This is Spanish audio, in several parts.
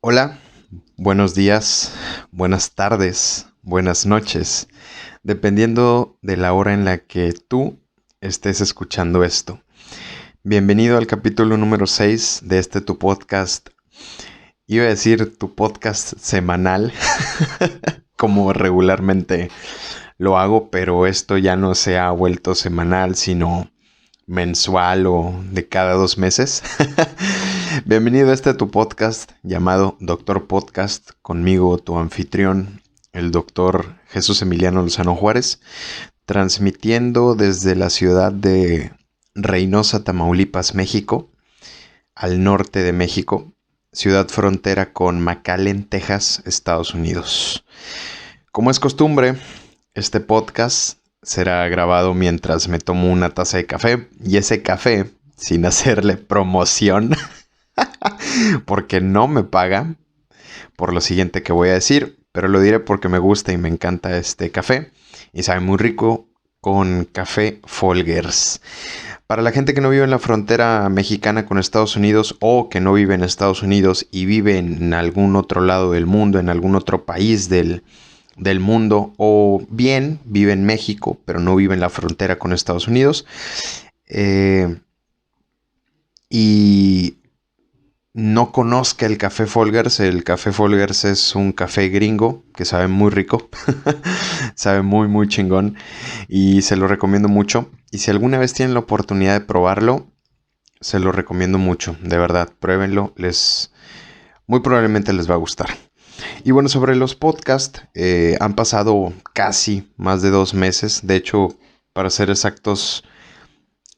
Hola, buenos días, buenas tardes, buenas noches, dependiendo de la hora en la que tú estés escuchando esto. Bienvenido al capítulo número 6 de tu podcast. Iba a decir tu podcast semanal, como regularmente lo hago, pero esto ya no se ha vuelto semanal, sino mensual o de cada 2 meses. Bienvenido a tu podcast llamado Doctor Podcast, conmigo tu anfitrión, el doctor Jesús Emiliano Lozano Juárez, transmitiendo desde la ciudad de Reynosa, Tamaulipas, México, al norte de México, ciudad frontera con McAllen, Texas, Estados Unidos. Como es costumbre, este podcast será grabado mientras me tomo una taza de café, y ese café, sin hacerle promoción, porque no me paga por lo siguiente que voy a decir, pero lo diré porque me gusta y me encanta este café y sabe muy rico, con café Folgers. Para la gente que no vive en la frontera mexicana con Estados Unidos, o que no vive en Estados Unidos y vive en algún otro lado del mundo, en algún otro país del mundo, o bien vive en México pero no vive en la frontera con Estados Unidos, y no conozca el café Folgers es un café gringo que sabe muy rico, sabe muy muy chingón y se lo recomiendo mucho. Y si alguna vez tienen la oportunidad de probarlo, se lo recomiendo mucho, de verdad, pruébenlo, muy probablemente les va a gustar. Y bueno, sobre los podcasts, han pasado casi más de 2 meses, de hecho, para ser exactos,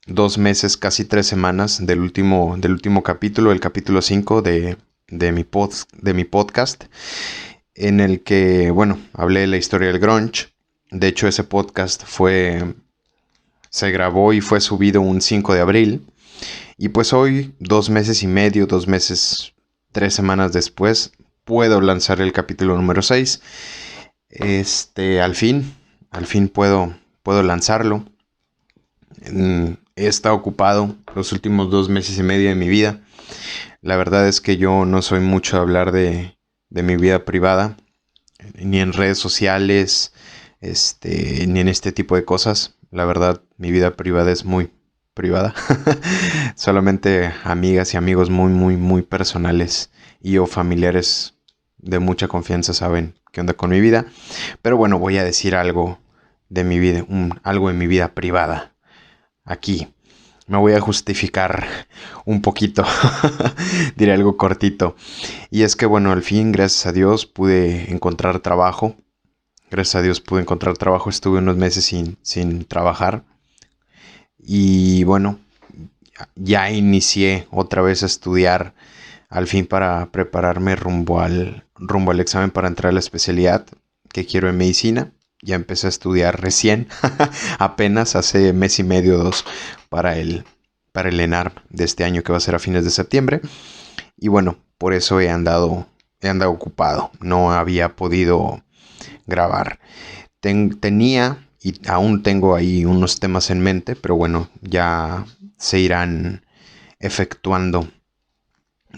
2 meses, casi 3 semanas del último capítulo, el capítulo 5 de mi podcast, en el que, bueno, hablé de la historia del grunge. De hecho, ese podcast se grabó y fue subido un 5 de abril. Y pues hoy, 2 meses y medio, 2 meses, 3 semanas después, puedo lanzar el capítulo número 6. Al fin puedo lanzarlo. He estado ocupado los últimos 2 meses y medio de mi vida. La verdad es que yo no soy mucho de hablar de mi vida privada, ni en redes sociales, ni en este tipo de cosas. La verdad, mi vida privada es muy privada. Solamente amigas y amigos muy, muy, muy personales y o familiares de mucha confianza saben qué onda con mi vida. Pero bueno, voy a decir algo de mi vida, algo de mi vida privada. Aquí me voy a justificar un poquito. Diré algo cortito. Y es que bueno, al fin, gracias a Dios, pude encontrar trabajo. Estuve unos meses sin trabajar. Y bueno, ya inicié otra vez a estudiar, al fin, para prepararme rumbo al examen para entrar a la especialidad que quiero en medicina. Ya empecé a estudiar recién, apenas hace mes y medio, 2, para el ENARM de este año, que va a ser a fines de septiembre. Y bueno, por eso he andado ocupado. No había podido grabar. Tenía y aún tengo ahí unos temas en mente, pero bueno, ya se irán efectuando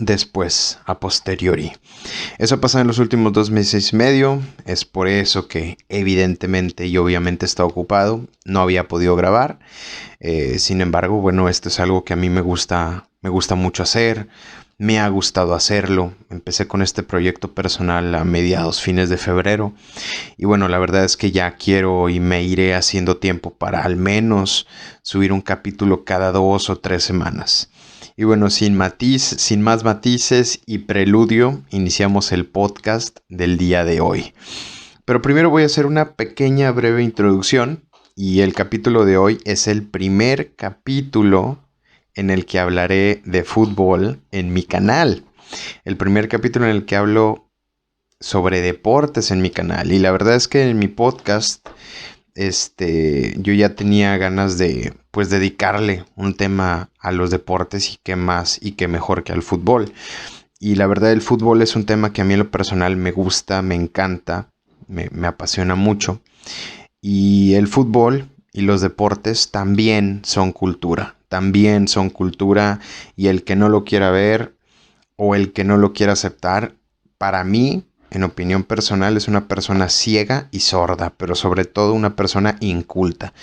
después, a posteriori. Eso ha pasado en los últimos 2 meses y medio. Es por eso que evidentemente y obviamente está ocupado. No había podido grabar. Sin embargo, bueno, esto es algo que a mí me gusta mucho hacer. Me ha gustado hacerlo. Empecé con este proyecto personal a fines de febrero. Y bueno, la verdad es que ya quiero y me iré haciendo tiempo para al menos subir un capítulo cada 2 o 3 semanas. Y bueno, sin más matices y preludio, iniciamos el podcast del día de hoy. Pero primero voy a hacer una pequeña breve introducción, y el capítulo de hoy es el primer capítulo en el que hablaré de fútbol en mi canal. El primer capítulo en el que hablo sobre deportes en mi canal. Y la verdad es que en mi podcast yo ya tenía ganas de pues dedicarle un tema a los deportes, y qué más y qué mejor que al fútbol. Y la verdad, el fútbol es un tema que a mí en lo personal me gusta, me encanta, me apasiona mucho. Y el fútbol y los deportes también son cultura, y el que no lo quiera ver o el que no lo quiera aceptar, para mí, en opinión personal, es una persona ciega y sorda, pero sobre todo una persona inculta,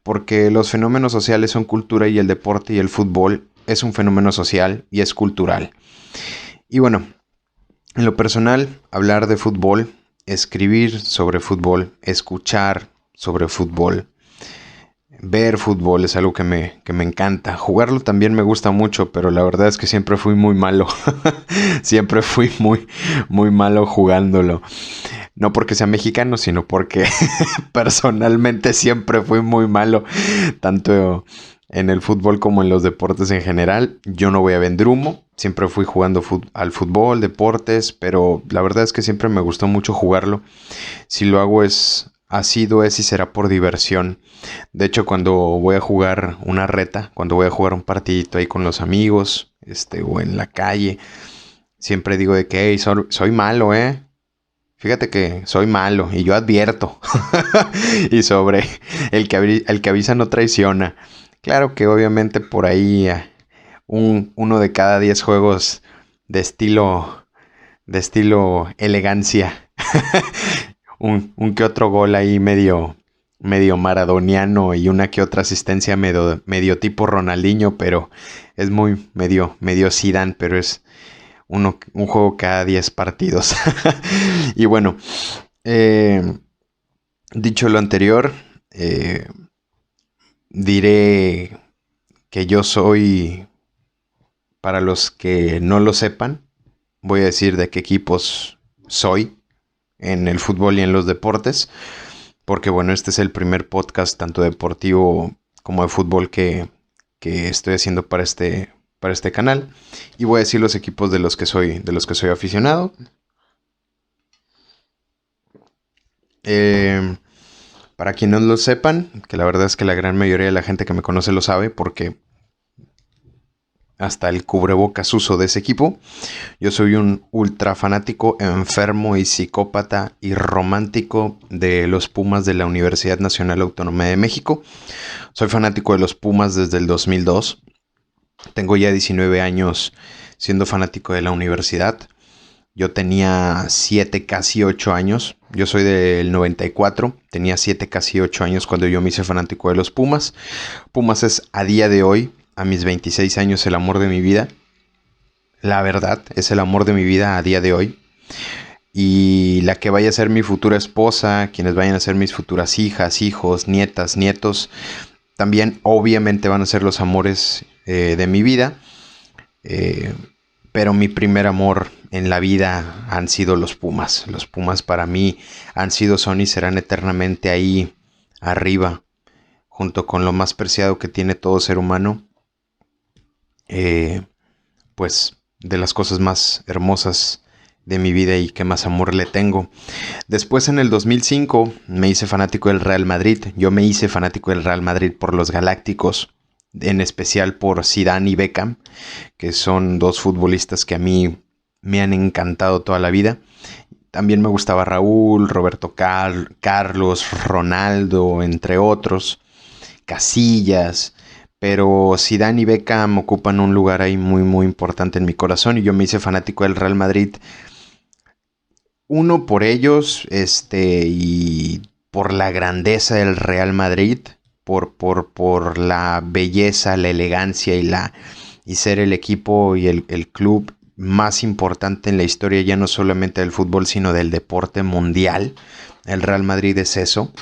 porque los fenómenos sociales son cultura y el deporte y el fútbol es un fenómeno social y es cultural. Y bueno, en lo personal, hablar de fútbol, escribir sobre fútbol, escuchar sobre fútbol, ver fútbol es algo que me encanta. Jugarlo también me gusta mucho, pero la verdad es que siempre fui muy malo. Siempre fui muy malo jugándolo. No porque sea mexicano, sino porque personalmente siempre fui muy malo. Tanto en el fútbol como en los deportes en general. Yo no voy a vender humo. Siempre fui jugando al fútbol, deportes, pero la verdad es que siempre me gustó mucho jugarlo. Si lo hago ha sido, es y será por diversión. De hecho, cuando voy a jugar una reta, cuando voy a jugar un partidito ahí con los amigos, o en la calle, siempre digo de que hey, soy malo, Fíjate que soy malo y yo advierto. Y sobre el que avisa no traiciona. Claro que obviamente por ahí uno de cada 10 juegos de estilo elegancia. un que otro gol ahí medio maradoniano y una que otra asistencia medio tipo Ronaldinho, pero es muy medio Zidane, pero es un juego cada 10 partidos. Y bueno, dicho lo anterior, diré que yo soy, para los que no lo sepan, voy a decir de qué equipos soy en el fútbol y en los deportes, porque bueno, este es el primer podcast tanto deportivo como de fútbol que estoy haciendo para este canal, y voy a decir los equipos de los que soy aficionado. Para quienes no lo sepan, que la verdad es que la gran mayoría de la gente que me conoce lo sabe, porque hasta el cubrebocas uso de ese equipo. Yo soy un ultra fanático, enfermo y psicópata y romántico de los Pumas de la Universidad Nacional Autónoma de México. Soy fanático de los Pumas desde el 2002. Tengo ya 19 años siendo fanático de la universidad. Yo tenía 7, casi 8 años. Yo soy del 94. Tenía 7, casi 8 años cuando yo me hice fanático de los Pumas. Pumas es a día de hoy, a mis 26 años, el amor de mi vida. La verdad, es el amor de mi vida a día de hoy. Y la que vaya a ser mi futura esposa, quienes vayan a ser mis futuras hijas, hijos, nietas, nietos, también obviamente van a ser los amores de mi vida. Pero mi primer amor en la vida han sido los Pumas. Los Pumas para mí han sido, son y serán eternamente ahí arriba, junto con lo más preciado que tiene todo ser humano. Pues de las cosas más hermosas de mi vida y que más amor le tengo. Después, en el 2005 me hice fanático del Real Madrid. Yo me hice fanático del Real Madrid por los Galácticos, en especial por Zidane y Beckham, que son dos futbolistas que a mí me han encantado toda la vida. También me gustaba Raúl, Roberto Carlos, Ronaldo, entre otros, Casillas. Pero Zidane y Beckham ocupan un lugar ahí muy importante en mi corazón, y yo me hice fanático del Real Madrid. Uno, por ellos, y por la grandeza del Real Madrid, por la belleza, la elegancia y ser el equipo y el club más importante en la historia, ya no solamente del fútbol, sino del deporte mundial. El Real Madrid es eso.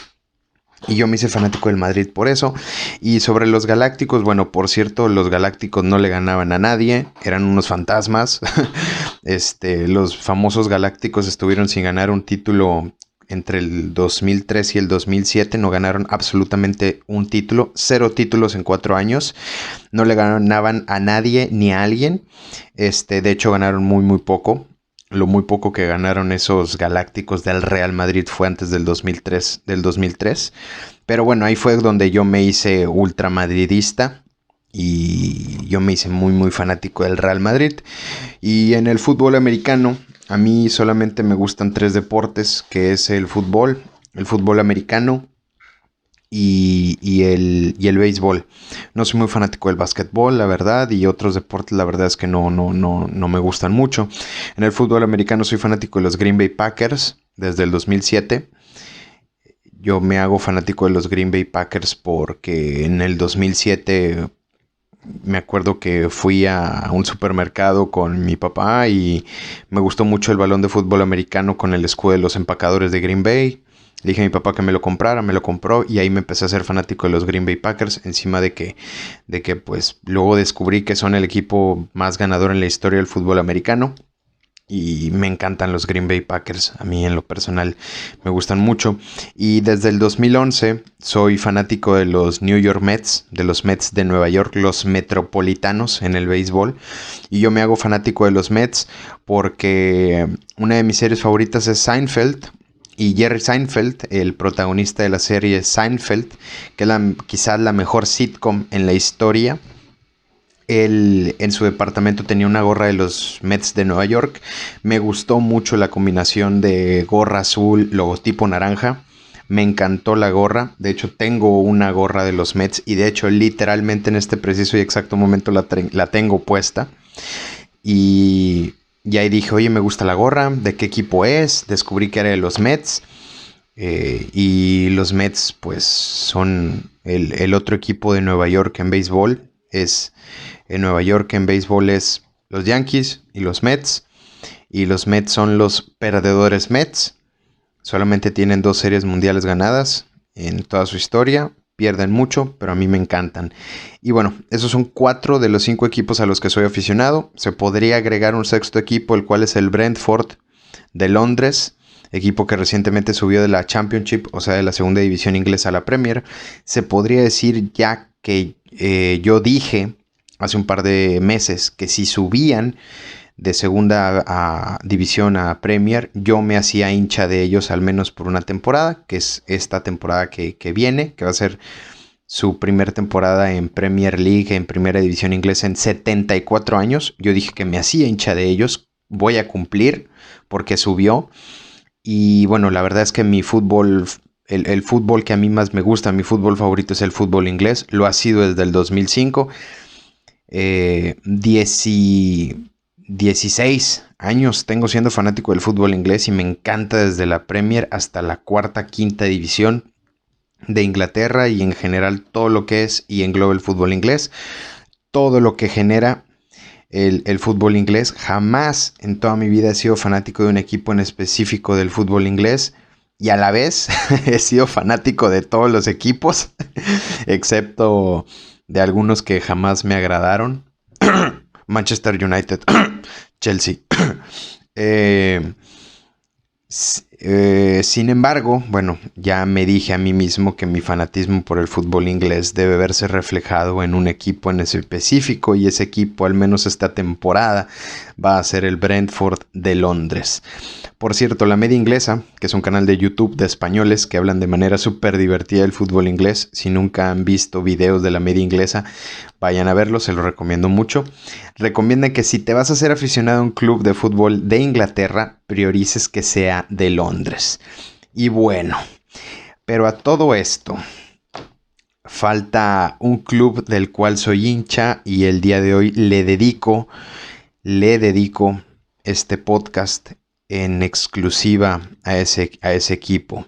Y yo me hice fanático del Madrid por eso. Y sobre los Galácticos, bueno, por cierto, los Galácticos no le ganaban a nadie, eran unos fantasmas. Los famosos Galácticos estuvieron sin ganar un título entre el 2003 y el 2007. No ganaron absolutamente un título, 0 títulos en 4 años. No le ganaban a nadie ni a alguien. De hecho, ganaron muy poco. Lo muy poco que ganaron esos Galácticos del Real Madrid fue antes del 2003. Pero bueno, ahí fue donde yo me hice ultramadridista y yo me hice muy fanático del Real Madrid. Y en el fútbol americano, a mí solamente me gustan 3 deportes, que es el fútbol americano, y el béisbol. No soy muy fanático del básquetbol, la verdad, y otros deportes, la verdad es que no me gustan mucho. En el fútbol americano soy fanático de los Green Bay Packers desde el 2007. Yo me hago fanático de los Green Bay Packers porque en el 2007 me acuerdo que fui a un supermercado con mi papá y me gustó mucho el balón de fútbol americano con el escudo de los empacadores de Green Bay. Le dije a mi papá que me lo comprara, me lo compró y ahí me empecé a ser fanático de los Green Bay Packers, encima de que pues luego descubrí que son el equipo más ganador en la historia del fútbol americano. Y me encantan los Green Bay Packers, a mí en lo personal me gustan mucho. Y desde el 2011 soy fanático de los New York Mets, de los Mets de Nueva York, los metropolitanos en el béisbol. Y yo me hago fanático de los Mets porque una de mis series favoritas es Seinfeld. Y Jerry Seinfeld, el protagonista de la serie Seinfeld, que es quizás la mejor sitcom en la historia. Él en su departamento tenía una gorra de los Mets de Nueva York. Me gustó mucho la combinación de gorra azul, logotipo naranja. Me encantó la gorra. De hecho, tengo una gorra de los Mets. Y de hecho, literalmente en este preciso y exacto momento la tengo puesta. Y ahí dije, oye, me gusta la gorra. ¿De qué equipo es? Descubrí que era de los Mets. Y los Mets, pues, son el otro equipo de Nueva York en béisbol. En Nueva York en béisbol es los Yankees y los Mets. Y los Mets son los perdedores Mets. Solamente tienen 2 series mundiales ganadas en toda su historia. Pierden mucho, pero a mí me encantan. Y bueno, esos son 4 de los 5 equipos a los que soy aficionado. Se podría agregar un 6º equipo, el cual es el Brentford de Londres. Equipo que recientemente subió de la Championship, o sea, de la segunda división inglesa a la Premier. Se podría decir ya que yo dije hace un par de meses que si subían de segunda división a Premier, yo me hacía hincha de ellos al menos por una temporada, que es esta temporada que viene, que va a ser su primera temporada en Premier League, en primera división inglesa en 74 años. Yo dije que me hacía hincha de ellos, voy a cumplir porque subió. Y bueno, la verdad es que mi fútbol, el fútbol que a mí más me gusta, mi fútbol favorito es el fútbol inglés. Lo ha sido desde el 2005. 16 años tengo siendo fanático del fútbol inglés y me encanta desde la Premier hasta la 4ª, 5ª división de Inglaterra y en general todo lo que es y engloba el fútbol inglés. Todo lo que genera el fútbol inglés. Jamás en toda mi vida he sido fanático de un equipo en específico del fútbol inglés y a la vez he sido fanático de todos los equipos excepto de algunos que jamás me agradaron. Manchester United, Chelsea. Sin embargo, bueno, ya me dije a mí mismo que mi fanatismo por el fútbol inglés debe verse reflejado en un equipo en específico y ese equipo, al menos esta temporada, va a ser el Brentford de Londres. Por cierto, La Media Inglesa, que es un canal de YouTube de españoles que hablan de manera súper divertida del fútbol inglés. Si nunca han visto videos de La Media Inglesa, vayan a verlos, se los recomiendo mucho. Recomienda que si te vas a ser aficionado a un club de fútbol de Inglaterra, priorices que sea de Londres. Y bueno, pero a todo esto, falta un club del cual soy hincha y el día de hoy le dedico este podcast en exclusiva a ese equipo.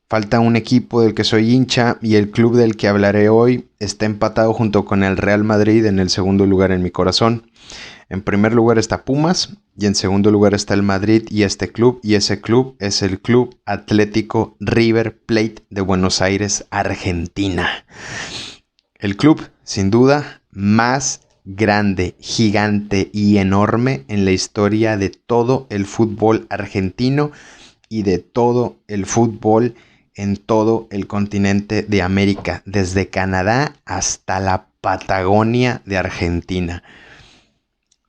Falta un equipo del que soy hincha y el club del que hablaré hoy está empatado junto con el Real Madrid en el segundo lugar en mi corazón. En primer lugar está Pumas y en segundo lugar está el Madrid y ese club es el Club Atlético River Plate de Buenos Aires, Argentina. El club, sin duda, más grande, gigante y enorme en la historia de todo el fútbol argentino y de todo el fútbol en todo el continente de América, desde Canadá hasta la Patagonia de Argentina.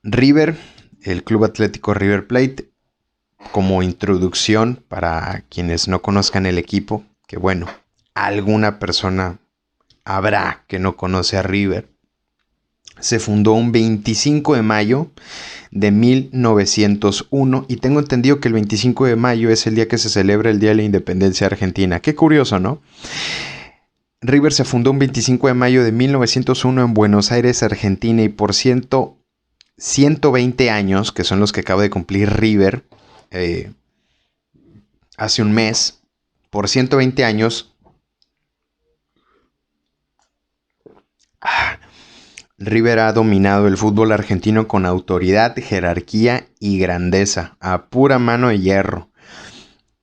River, el Club Atlético River Plate, como introducción para quienes no conozcan el equipo, que bueno, alguna persona habrá que no conoce a River. Se fundó un 25 de mayo de 1901 y tengo entendido que el 25 de mayo es el día que se celebra el Día de la Independencia Argentina. Qué curioso, ¿no? River se fundó un 25 de mayo de 1901 en Buenos Aires, Argentina, y por 120 años, que son los que acaba de cumplir River hace un mes, por 120 años, River ha dominado el fútbol argentino con autoridad, jerarquía y grandeza, a pura mano de hierro.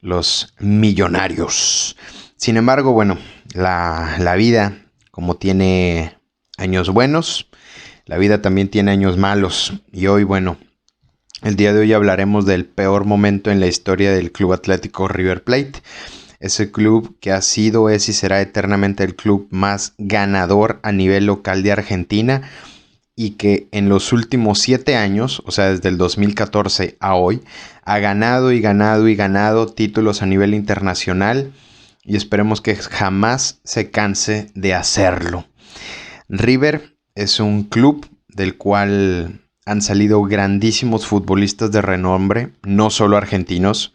Los millonarios. Sin embargo, bueno, la vida, como tiene años buenos, la vida también tiene años malos. Y hoy, bueno, el día de hoy hablaremos del peor momento en la historia del Club Atlético River Plate. Ese club que ha sido, es y será eternamente el club más ganador a nivel local de Argentina, y que en los últimos 7 años, o sea, desde el 2014 a hoy, ha ganado y ganado y ganado títulos a nivel internacional, y esperemos que jamás se canse de hacerlo. River es un club del cual han salido grandísimos futbolistas de renombre, no solo argentinos,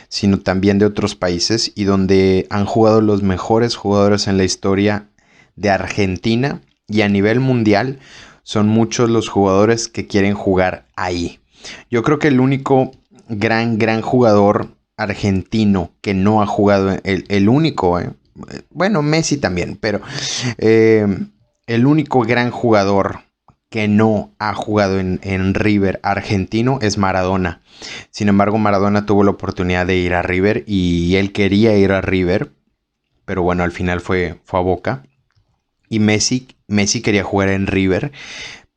sino también de otros países, y donde han jugado los mejores jugadores en la historia de Argentina, y a nivel mundial son muchos los jugadores que quieren jugar ahí. Yo creo que el único gran jugador argentino que no ha jugado, el único, bueno, Messi también, pero el único gran jugador que no ha jugado en River argentino es Maradona. Sin embargo, Maradona tuvo la oportunidad de ir a River y él quería ir a River, pero bueno, al final fue a Boca. Y Messi quería jugar en River,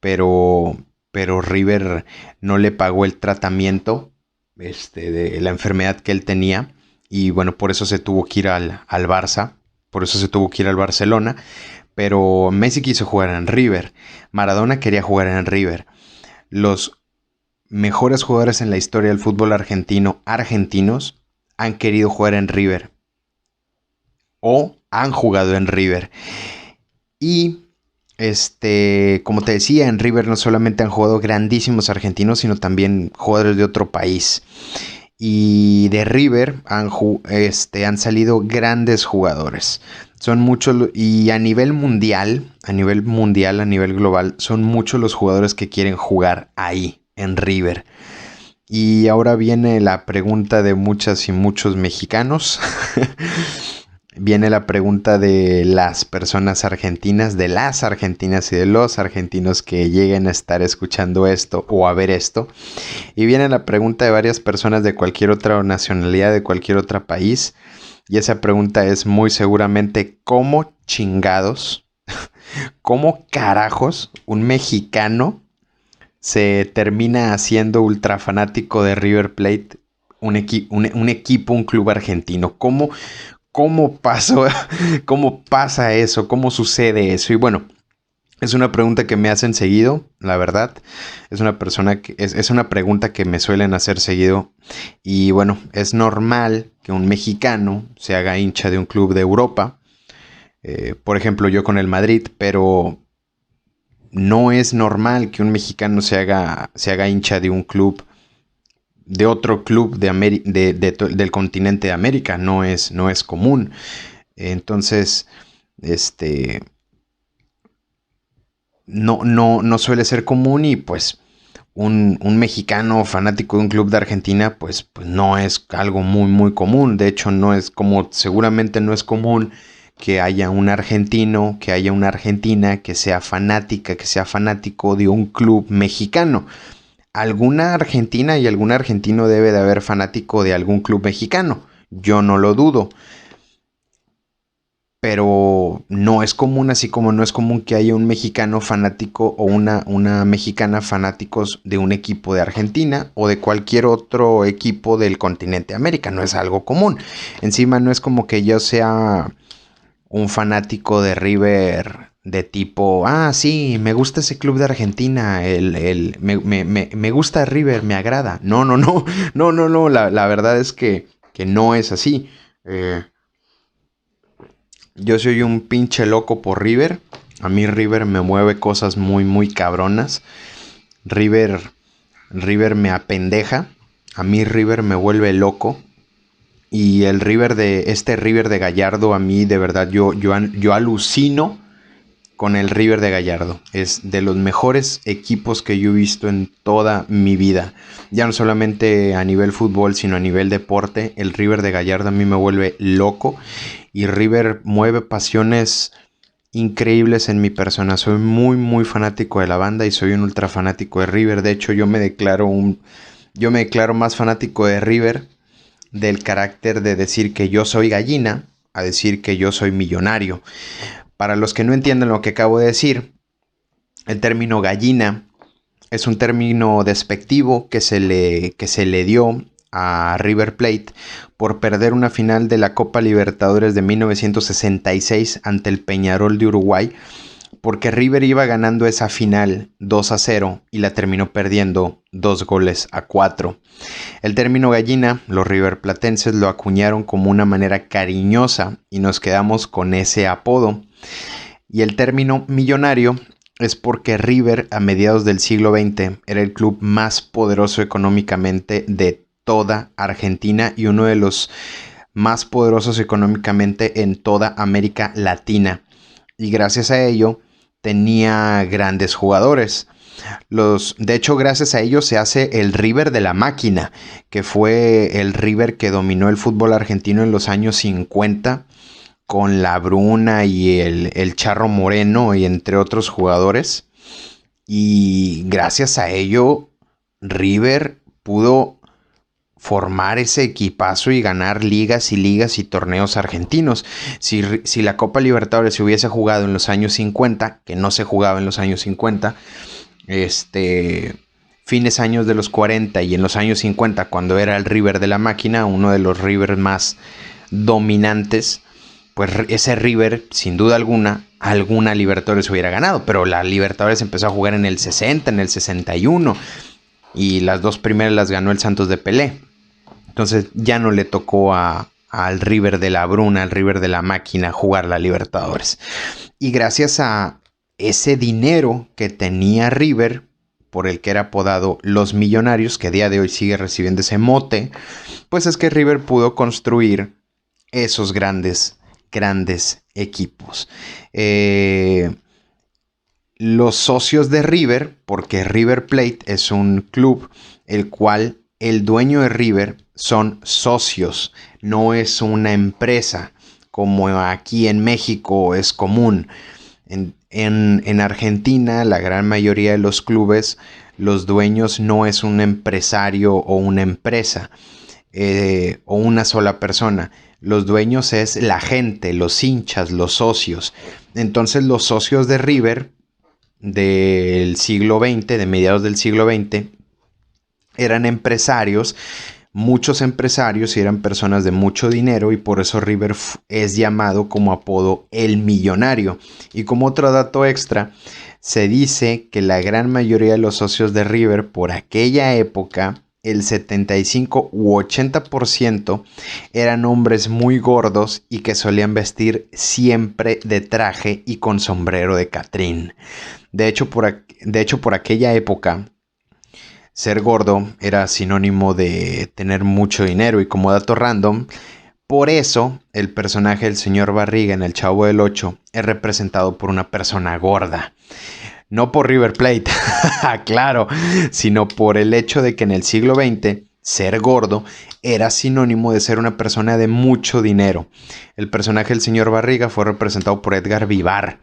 pero River no le pagó el tratamiento de la enfermedad que él tenía, y bueno, por eso se tuvo que ir al Barça, por eso se tuvo que ir al Barcelona. Pero Messi quiso jugar en River, Maradona quería jugar en River. Los mejores jugadores en la historia del fútbol argentino, argentinos, han querido jugar en River o han jugado en River. Y como te decía, en River no solamente han jugado grandísimos argentinos, sino también jugadores de otro país. Y de River han salido grandes jugadores. Son muchos, y a nivel mundial, a nivel global, son muchos los jugadores que quieren jugar ahí, en River. Y ahora viene la pregunta de muchas y muchos mexicanos. Viene la pregunta de las personas argentinas, de las argentinas y de los argentinos que lleguen a estar escuchando esto o a ver esto. Y viene la pregunta de varias personas de cualquier otra nacionalidad, de cualquier otro país. Y esa pregunta es muy seguramente: ¿cómo chingados, cómo carajos un mexicano se termina haciendo ultra fanático de River Plate, un equipo, un club argentino? ¿Cómo pasa eso? ¿Cómo sucede eso? Y bueno, es una pregunta que me hacen seguido, la verdad. Es una pregunta que me suelen hacer seguido. Y bueno, es normal que un mexicano se haga hincha de un club de Europa. Por ejemplo, yo con el Madrid, pero no es normal que un mexicano se haga hincha de un club, de otro club del continente de América. No es común. Entonces, no suele ser común, y pues un mexicano fanático de un club de Argentina pues no es algo muy común. De hecho, seguramente no es común que haya un argentino, que haya una argentina que sea fanático de un club mexicano. Alguna argentina y algún argentino debe de haber fanático de algún club mexicano, yo no lo dudo. Pero no es común, así como no es común que haya un mexicano fanático o una mexicana fanáticos de un equipo de Argentina o de cualquier otro equipo del continente de América. No es algo común. Encima no es como que yo sea un fanático de River de tipo: sí, me gusta ese club de Argentina, me gusta River, me agrada. No, la verdad es que no es así. Yo soy un pinche loco por River. A mí River me mueve cosas muy cabronas. River me apendeja. A mí River me vuelve loco. Y el River de Gallardo, a mí de verdad yo alucino con el River de Gallardo. Es de los mejores equipos que yo he visto en toda mi vida. Ya no solamente a nivel fútbol, sino a nivel deporte. El River de Gallardo a mí me vuelve loco. Y River mueve pasiones increíbles en mi persona. Soy muy, muy fanático de la banda y soy un ultra fanático de River. De hecho, yo me declaro más fanático de River del carácter de decir que yo soy gallina a decir que yo soy millonario. Para los que no entienden lo que acabo de decir, el término gallina es un término despectivo que se le dio a River Plate por perder una final de la Copa Libertadores de 1966 ante el Peñarol de Uruguay, porque River iba ganando esa final 2-0 y la terminó perdiendo 2-4. El término gallina, los riverplatenses lo acuñaron como una manera cariñosa y nos quedamos con ese apodo. Y el término millonario es porque River a mediados del siglo XX era el club más poderoso económicamente de toda Argentina y uno de los más poderosos económicamente en toda América Latina. Y gracias a ello tenía grandes jugadores. De hecho, gracias a ello se hace el River de la Máquina, que fue el River que dominó el fútbol argentino en los años 50 con la Bruna y el Charro Moreno y entre otros jugadores. Y gracias a ello River pudo formar ese equipazo y ganar ligas y ligas y torneos argentinos. Si la Copa Libertadores se hubiese jugado en los años 50, que no se jugaba en los años 50, fines años de los 40 y en los años 50, cuando era el River de la Máquina, uno de los River más dominantes, pues ese River, sin duda alguna Libertadores hubiera ganado, pero la Libertadores empezó a jugar en el 60, en el 61, y las dos primeras las ganó el Santos de Pelé. Entonces ya no le tocó al River de la Bruna, al River de la Máquina, jugar la Libertadores. Y gracias a ese dinero que tenía River, por el que era apodado Los Millonarios, que a día de hoy sigue recibiendo ese mote, pues es que River pudo construir esos grandes equipos. Los socios de River, porque River Plate es un club el cual el dueño de River son socios, no es una empresa como aquí en México es común. En Argentina, la gran mayoría de los clubes, los dueños no es un empresario o una empresa o una sola persona. Los dueños es la gente, los hinchas, los socios. Entonces los socios de River del siglo XX, de mediados del siglo XX, eran empresarios, muchos empresarios, y eran personas de mucho dinero, y por eso River es llamado como apodo el millonario. Y como otro dato extra, se dice que la gran mayoría de los socios de River por aquella época, el 75 u 80%, eran hombres muy gordos y que solían vestir siempre de traje y con sombrero de catrín. De hecho, por aquella época, ser gordo era sinónimo de tener mucho dinero. Y como dato random, por eso el personaje del señor Barriga en El Chavo del Ocho es representado por una persona gorda. No por River Plate, claro, sino por el hecho de que en el siglo XX ser gordo era sinónimo de ser una persona de mucho dinero. El personaje del señor Barriga fue representado por Edgar Vivar,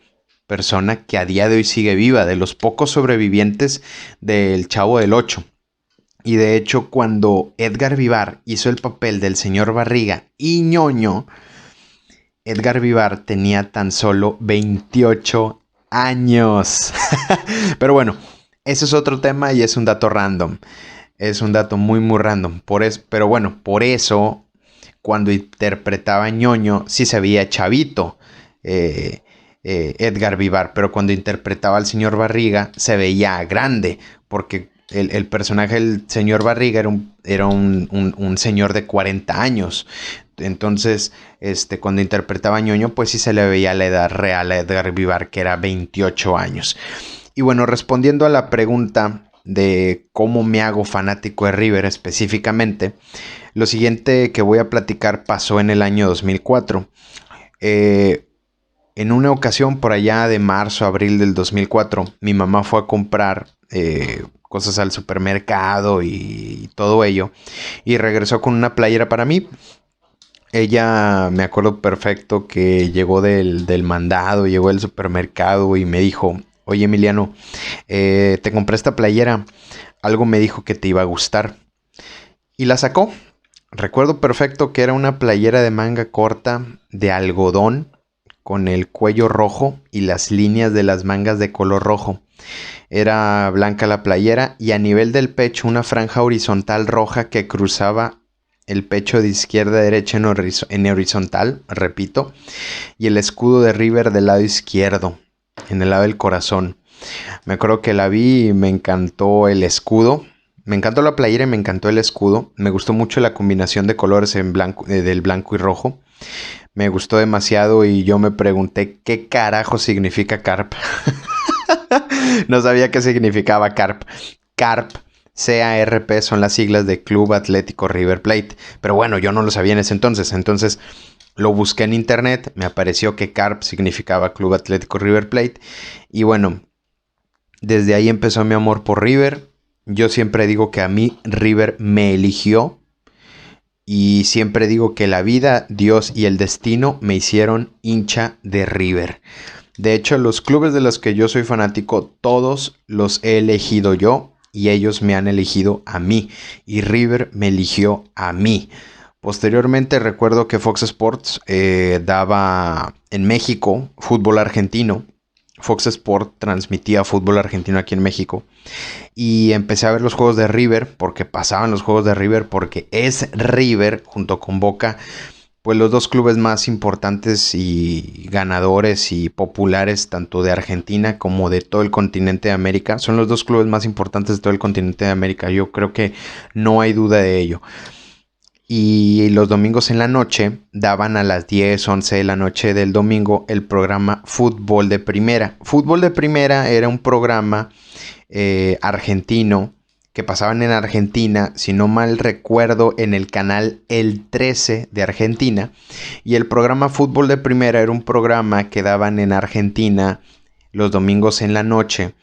persona que a día de hoy sigue viva, de los pocos sobrevivientes del Chavo del Ocho. Y de hecho, cuando Edgar Vivar hizo el papel del señor Barriga y Ñoño, Edgar Vivar tenía tan solo 28 años. Pero bueno, ese es otro tema y es un dato random. Es un dato muy, muy random. Pero bueno, por eso, cuando interpretaba a Ñoño, sí se veía chavito. Edgar Vivar, pero cuando interpretaba al señor Barriga se veía grande, porque el personaje del señor Barriga era un señor de 40 años. Entonces, cuando interpretaba a Ñoño, pues sí se le veía la edad real a Edgar Vivar, que era 28 años. Y bueno, respondiendo a la pregunta de cómo me hago fanático de River específicamente, lo siguiente que voy a platicar pasó en el año 2004. En una ocasión por allá de marzo, abril del 2004, mi mamá fue a comprar cosas al supermercado y todo ello, y regresó con una playera para mí. Ella, me acuerdo perfecto que llegó del mandado, llegó del supermercado y me dijo: oye, Emiliano, te compré esta playera, algo me dijo que te iba a gustar. Y la sacó. Recuerdo perfecto que era una playera de manga corta de algodón con el cuello rojo y las líneas de las mangas de color rojo. Era blanca la playera y a nivel del pecho una franja horizontal roja que cruzaba el pecho de izquierda a derecha en horizontal, repito, y el escudo de River del lado izquierdo, en el lado del corazón. Me acuerdo que la vi y me encantó el escudo. Me encantó la playera y me encantó el escudo. Me gustó mucho la combinación de colores en blanco, del blanco y rojo. Me gustó demasiado y yo me pregunté qué carajo significa CARP. No sabía qué significaba CARP. CARP, C-A-R-P, son las siglas de Club Atlético River Plate. Pero bueno, yo no lo sabía en ese entonces. Entonces lo busqué en internet. Me apareció que CARP significaba Club Atlético River Plate. Y bueno, desde ahí empezó mi amor por River. Yo siempre digo que a mí River me eligió. Y siempre digo que la vida, Dios y el destino me hicieron hincha de River. De hecho, los clubes de los que yo soy fanático, todos los he elegido yo y ellos me han elegido a mí. Y River me eligió a mí. Posteriormente recuerdo que Fox Sports daba en México fútbol argentino. Fox Sports transmitía fútbol argentino aquí en México. Y empecé a ver los juegos de River, porque pasaban los juegos de River, porque es River, junto con Boca, pues los dos clubes más importantes y ganadores y populares, tanto de Argentina como de todo el continente de América. Son los dos clubes más importantes de todo el continente de América. Yo creo que no hay duda de ello. Y los domingos en la noche daban a las 10, 11 de la noche del domingo el programa Fútbol de Primera. Fútbol de Primera era un programa argentino que pasaban en Argentina, si no mal recuerdo, en el canal El 13 de Argentina. Y el programa Fútbol de Primera era un programa que daban en Argentina los domingos en la noche,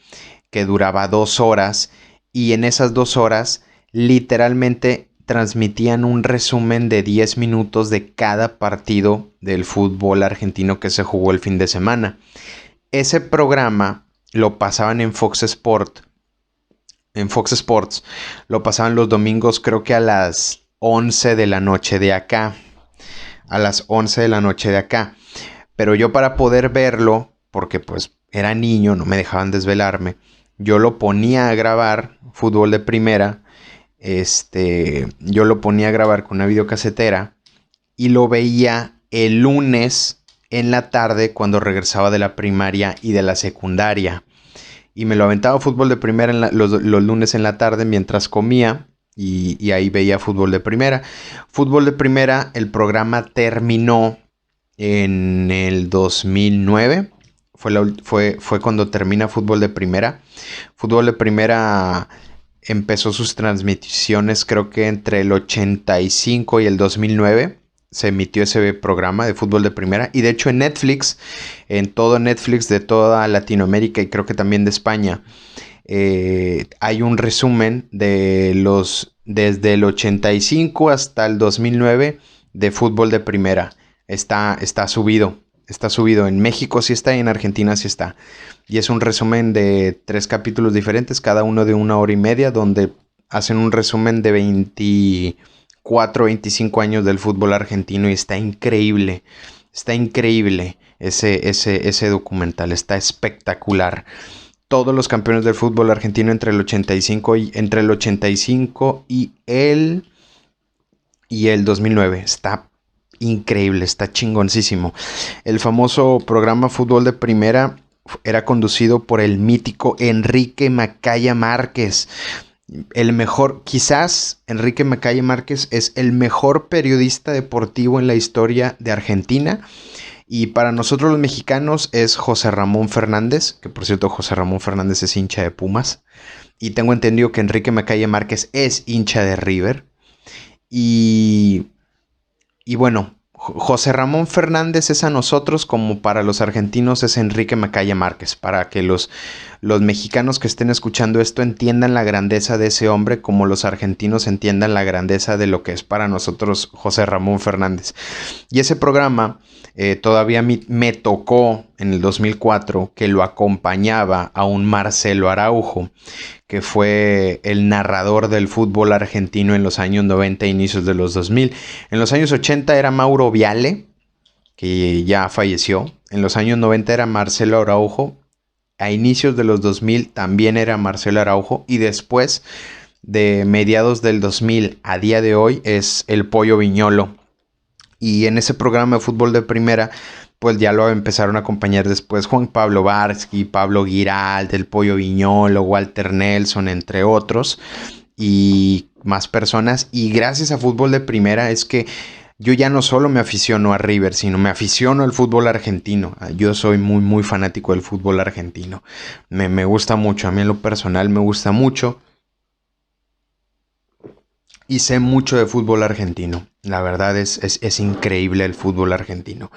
que duraba 2 horas, y en esas 2 horas literalmente transmitían un resumen de 10 minutos de cada partido del fútbol argentino que se jugó el fin de semana. Ese programa lo pasaban en Fox Sports. En Fox Sports lo pasaban los domingos, creo que a las 11 de la noche de acá. A las 11 de la noche de acá. Pero yo, para poder verlo, porque pues era niño, no me dejaban desvelarme, yo lo ponía a grabar, Fútbol de Primera. Yo lo ponía a grabar con una videocasetera y lo veía el lunes en la tarde cuando regresaba de la primaria y de la secundaria. Y me lo aventaba Fútbol de Primera los lunes en la tarde mientras comía, y ahí veía Fútbol de Primera. Fútbol de Primera, el programa terminó en el 2009. Fue cuando termina Fútbol de Primera. Fútbol de Primera empezó sus transmisiones, creo que entre el 85 y el 2009 se emitió ese programa de Fútbol de Primera. Y de hecho en Netflix, en todo Netflix de toda Latinoamérica y creo que también de España, hay un resumen desde el 85 hasta el 2009 de Fútbol de Primera. Está subido. Está subido. En México sí está y en Argentina sí está. Y es un resumen de 3 capítulos diferentes, cada uno de 1 hora y media, donde hacen un resumen de 24, 25 años del fútbol argentino. Y está increíble. Está increíble ese documental. Está espectacular. Todos los campeones del fútbol argentino entre el 85 y el 2009. Está increíble, está chingoncísimo. El famoso programa Fútbol de Primera era conducido por el mítico Enrique Macaya Márquez. El mejor, quizás Enrique Macaya Márquez es el mejor periodista deportivo en la historia de Argentina. Y para nosotros los mexicanos es José Ramón Fernández, que por cierto José Ramón Fernández es hincha de Pumas. y tengo entendido que Enrique Macalle Márquez es hincha de River. Y, y bueno, José Ramón Fernández es a nosotros como para los argentinos es Enrique Macalle Márquez, para que los mexicanos que estén escuchando esto entiendan la grandeza de ese hombre como los argentinos entiendan la grandeza de lo que es para nosotros José Ramón Fernández. Y ese programa todavía me tocó en el 2004 que lo acompañaba a un Marcelo Araujo, que fue el narrador del fútbol argentino en los años 90 e inicios de los 2000. En los años 80 era Mauro Viale, que ya falleció. En los años 90 era Marcelo Araujo. A inicios de los 2000 también era Marcelo Araujo. Y después de mediados del 2000 a día de hoy es el Pollo Viñolo. Y en ese programa de fútbol de primera, pues ya lo empezaron a acompañar después Juan Pablo Varsky, Pablo Giralt, el Pollo Viñolo, Walter Nelson, entre otros, y más personas. Y gracias a fútbol de primera es que yo ya no solo me aficiono a River, sino me aficiono al fútbol argentino. Yo soy muy fanático del fútbol argentino. Me gusta mucho, a mí en lo personal me gusta mucho. Y sé mucho de fútbol argentino. La verdad es increíble el fútbol argentino.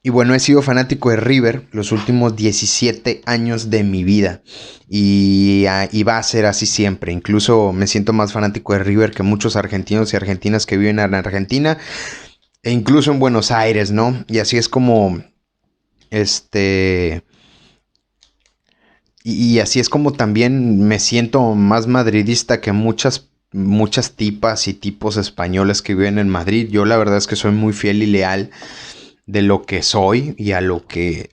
Y bueno, he sido fanático de River los últimos 17 años de mi vida. Y va a ser así siempre. Incluso me siento más fanático de River que muchos argentinos y argentinas que viven en Argentina. E incluso en Buenos Aires, ¿no? Y así es como... Y así es como también me siento más madridista que muchas tipas y tipos españoles que viven en Madrid. Yo la verdad es que soy muy fiel y leal de lo que soy y a lo que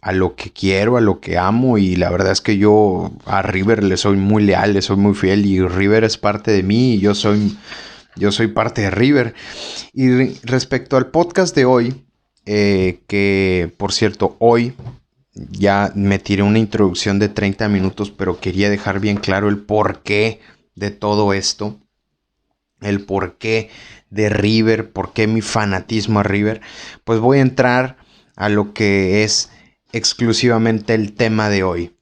quiero, a lo que amo, y la verdad es que yo a River le soy muy leal, le soy muy fiel, y River es parte de mí y yo soy parte de River. Y respecto al podcast de hoy, que por cierto hoy ya me tiré una introducción de 30 minutos, pero quería dejar bien claro el porqué de todo esto, el porqué de River, porqué mi fanatismo a River. Pues voy a entrar a lo que es exclusivamente el tema de hoy.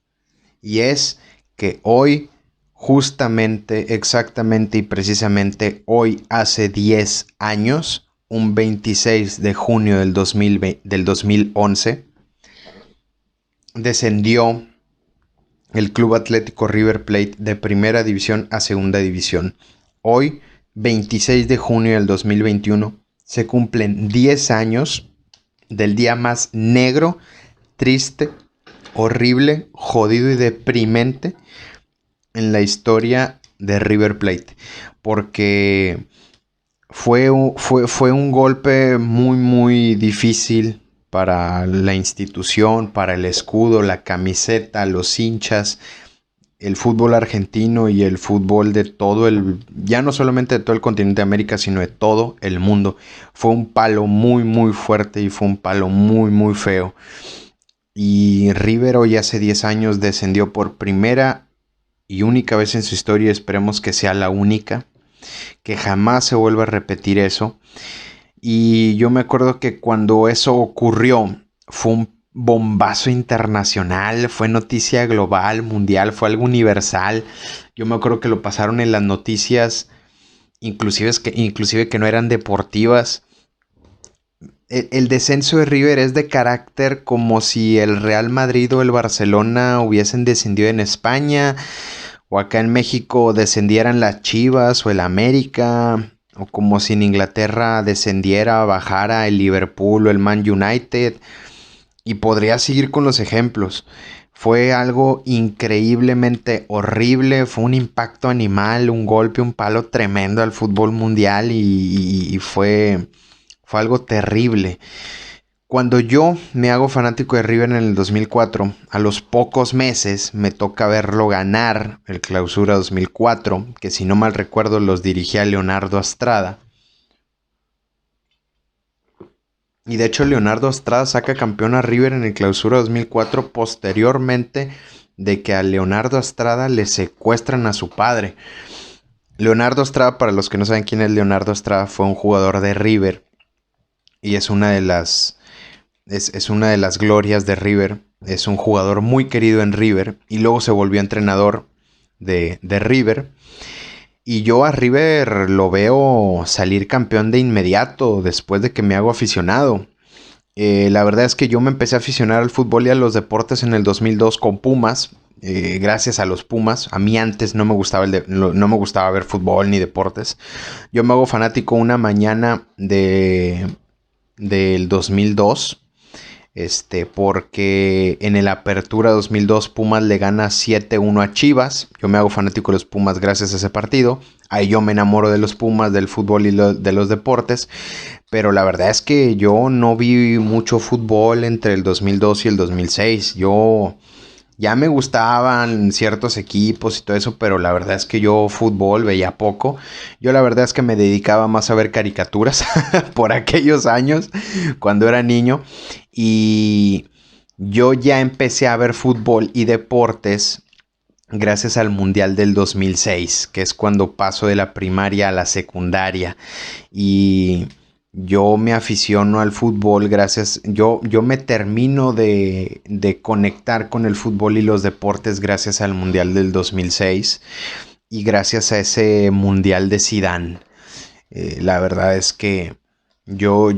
Y es que hoy, justamente, exactamente y precisamente hoy, hace 10 años, un 26 de junio del 2011, descendió el Club Atlético River Plate de primera división a segunda división. Hoy, 26 de junio del 2021, se cumplen 10 años del día más negro, triste, horrible, jodido y deprimente en la historia de River Plate. Porque fue un golpe muy difícil para la institución, para el escudo, la camiseta, los hinchas, el fútbol argentino y el fútbol de todo ya no solamente de todo el continente de América, sino de todo el mundo. Fue un palo muy fuerte y fue un palo muy feo. Y River hoy hace 10 años descendió por primera y única vez en su historia, esperemos que sea la única, que jamás se vuelva a repetir eso. Y yo me acuerdo que cuando eso ocurrió fue un bombazo internacional, fue noticia global, mundial, fue algo universal. Yo me acuerdo que lo pasaron en las noticias, inclusive que no eran deportivas. El descenso de River es de carácter como si el Real Madrid o el Barcelona hubiesen descendido en España, o acá en México descendieran las Chivas o el América, o como si en Inglaterra descendiera, bajara el Liverpool o el Man United. Y podría seguir con los ejemplos. Fue algo increíblemente horrible, fue un impacto animal, un golpe, un palo tremendo al fútbol mundial y fue algo terrible. Cuando yo me hago fanático de River en el 2004, a los pocos meses me toca verlo ganar el Clausura 2004, que si no mal recuerdo los dirigía Leonardo Astrada. Y de hecho Leonardo Astrada saca campeón a River en el Clausura 2004 posteriormente de que a Leonardo Astrada le secuestran a su padre. Leonardo Astrada, para los que no saben quién es Leonardo Astrada, fue un jugador de River y es una de las glorias de River. Es un jugador muy querido en River y luego se volvió entrenador de River. Y yo a River lo veo salir campeón de inmediato después de que me hago aficionado. La verdad es que yo me empecé a aficionar al fútbol y a los deportes en el 2002 con Pumas. Gracias a los Pumas. A mí antes no me gustaba no me gustaba ver fútbol ni deportes. Yo me hago fanático una mañana del 2002. Porque en el Apertura 2002 Pumas le gana 7-1 a Chivas. Yo me hago fanático de los Pumas gracias a ese partido. Ahí yo me enamoro de los Pumas, del fútbol y de los deportes. Pero la verdad es que yo no vi mucho fútbol entre el 2002 y el 2006. Ya me gustaban ciertos equipos y todo eso, pero la verdad es que yo fútbol veía poco. Yo la verdad es que me dedicaba más a ver caricaturas por aquellos años, cuando era niño. Y yo ya empecé a ver fútbol y deportes gracias al Mundial del 2006, que es cuando paso de la primaria a la secundaria. Y yo me aficiono al fútbol gracias, yo me termino de conectar con el fútbol y los deportes gracias al Mundial del 2006 y gracias a ese Mundial de Zidane. La verdad es que yo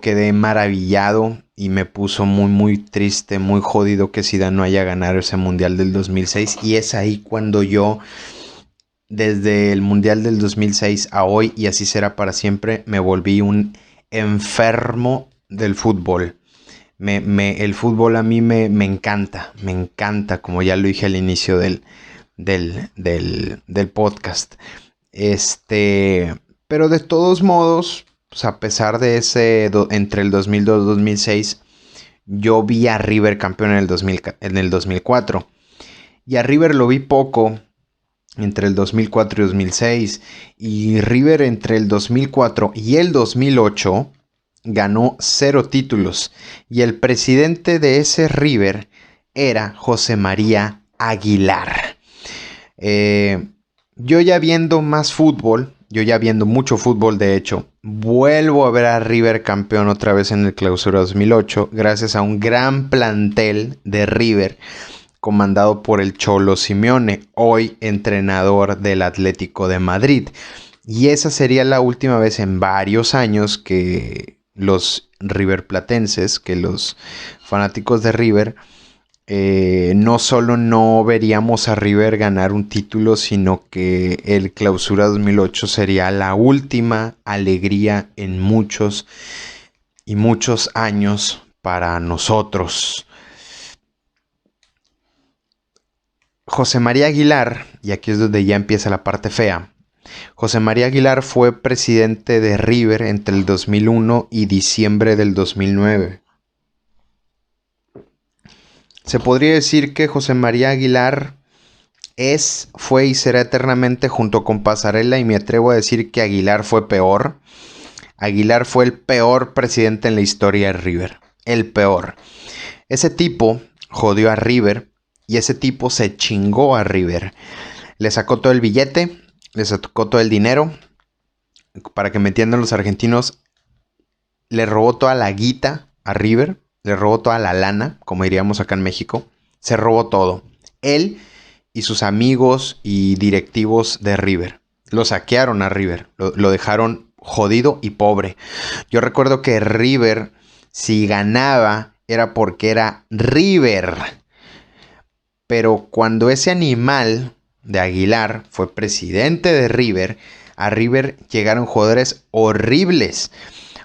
quedé maravillado y me puso muy muy triste, muy jodido que Zidane no haya ganado ese Mundial del 2006, y es ahí cuando yo, desde el Mundial del 2006 a hoy, y así será para siempre, me volví un enfermo del fútbol. El fútbol a mí me encanta, como ya lo dije al inicio del podcast. Pero de todos modos, pues a pesar de entre el 2002 y 2006, yo vi a River campeón en el 2004. Y a River lo vi poco entre el 2004 y 2006. Y River entre el 2004 y el 2008 ganó 0 títulos. Y el presidente de ese River era José María Aguilar. Yo ya viendo más fútbol, yo ya viendo mucho fútbol de hecho, vuelvo a ver a River campeón otra vez en el Clausura 2008 gracias a un gran plantel de River comandado por el Cholo Simeone, hoy entrenador del Atlético de Madrid. Y esa sería la última vez en varios años que los riverplatenses, que los fanáticos de River, no solo no veríamos a River ganar un título, sino que el Clausura 2008 sería la última alegría en muchos y muchos años para nosotros. José María Aguilar, y aquí es donde ya empieza la parte fea. José María Aguilar fue presidente de River entre el 2001 y diciembre del 2009. Se podría decir que José María Aguilar fue y será eternamente junto con Pasarela, y me atrevo a decir que Aguilar fue peor. Aguilar fue el peor presidente en la historia de River. El peor. Ese tipo jodió a River y ese tipo se chingó a River. Le sacó todo el billete, le sacó todo el dinero. Para que me entiendan los argentinos, le robó toda la guita a River. Le robó toda la lana, como diríamos acá en México. Se robó todo. Él y sus amigos y directivos de River. Lo saquearon a River. Lo dejaron jodido y pobre. Yo recuerdo que River, si ganaba, era porque era River. Pero cuando ese animal de Aguilar fue presidente de River, a River llegaron jugadores horribles.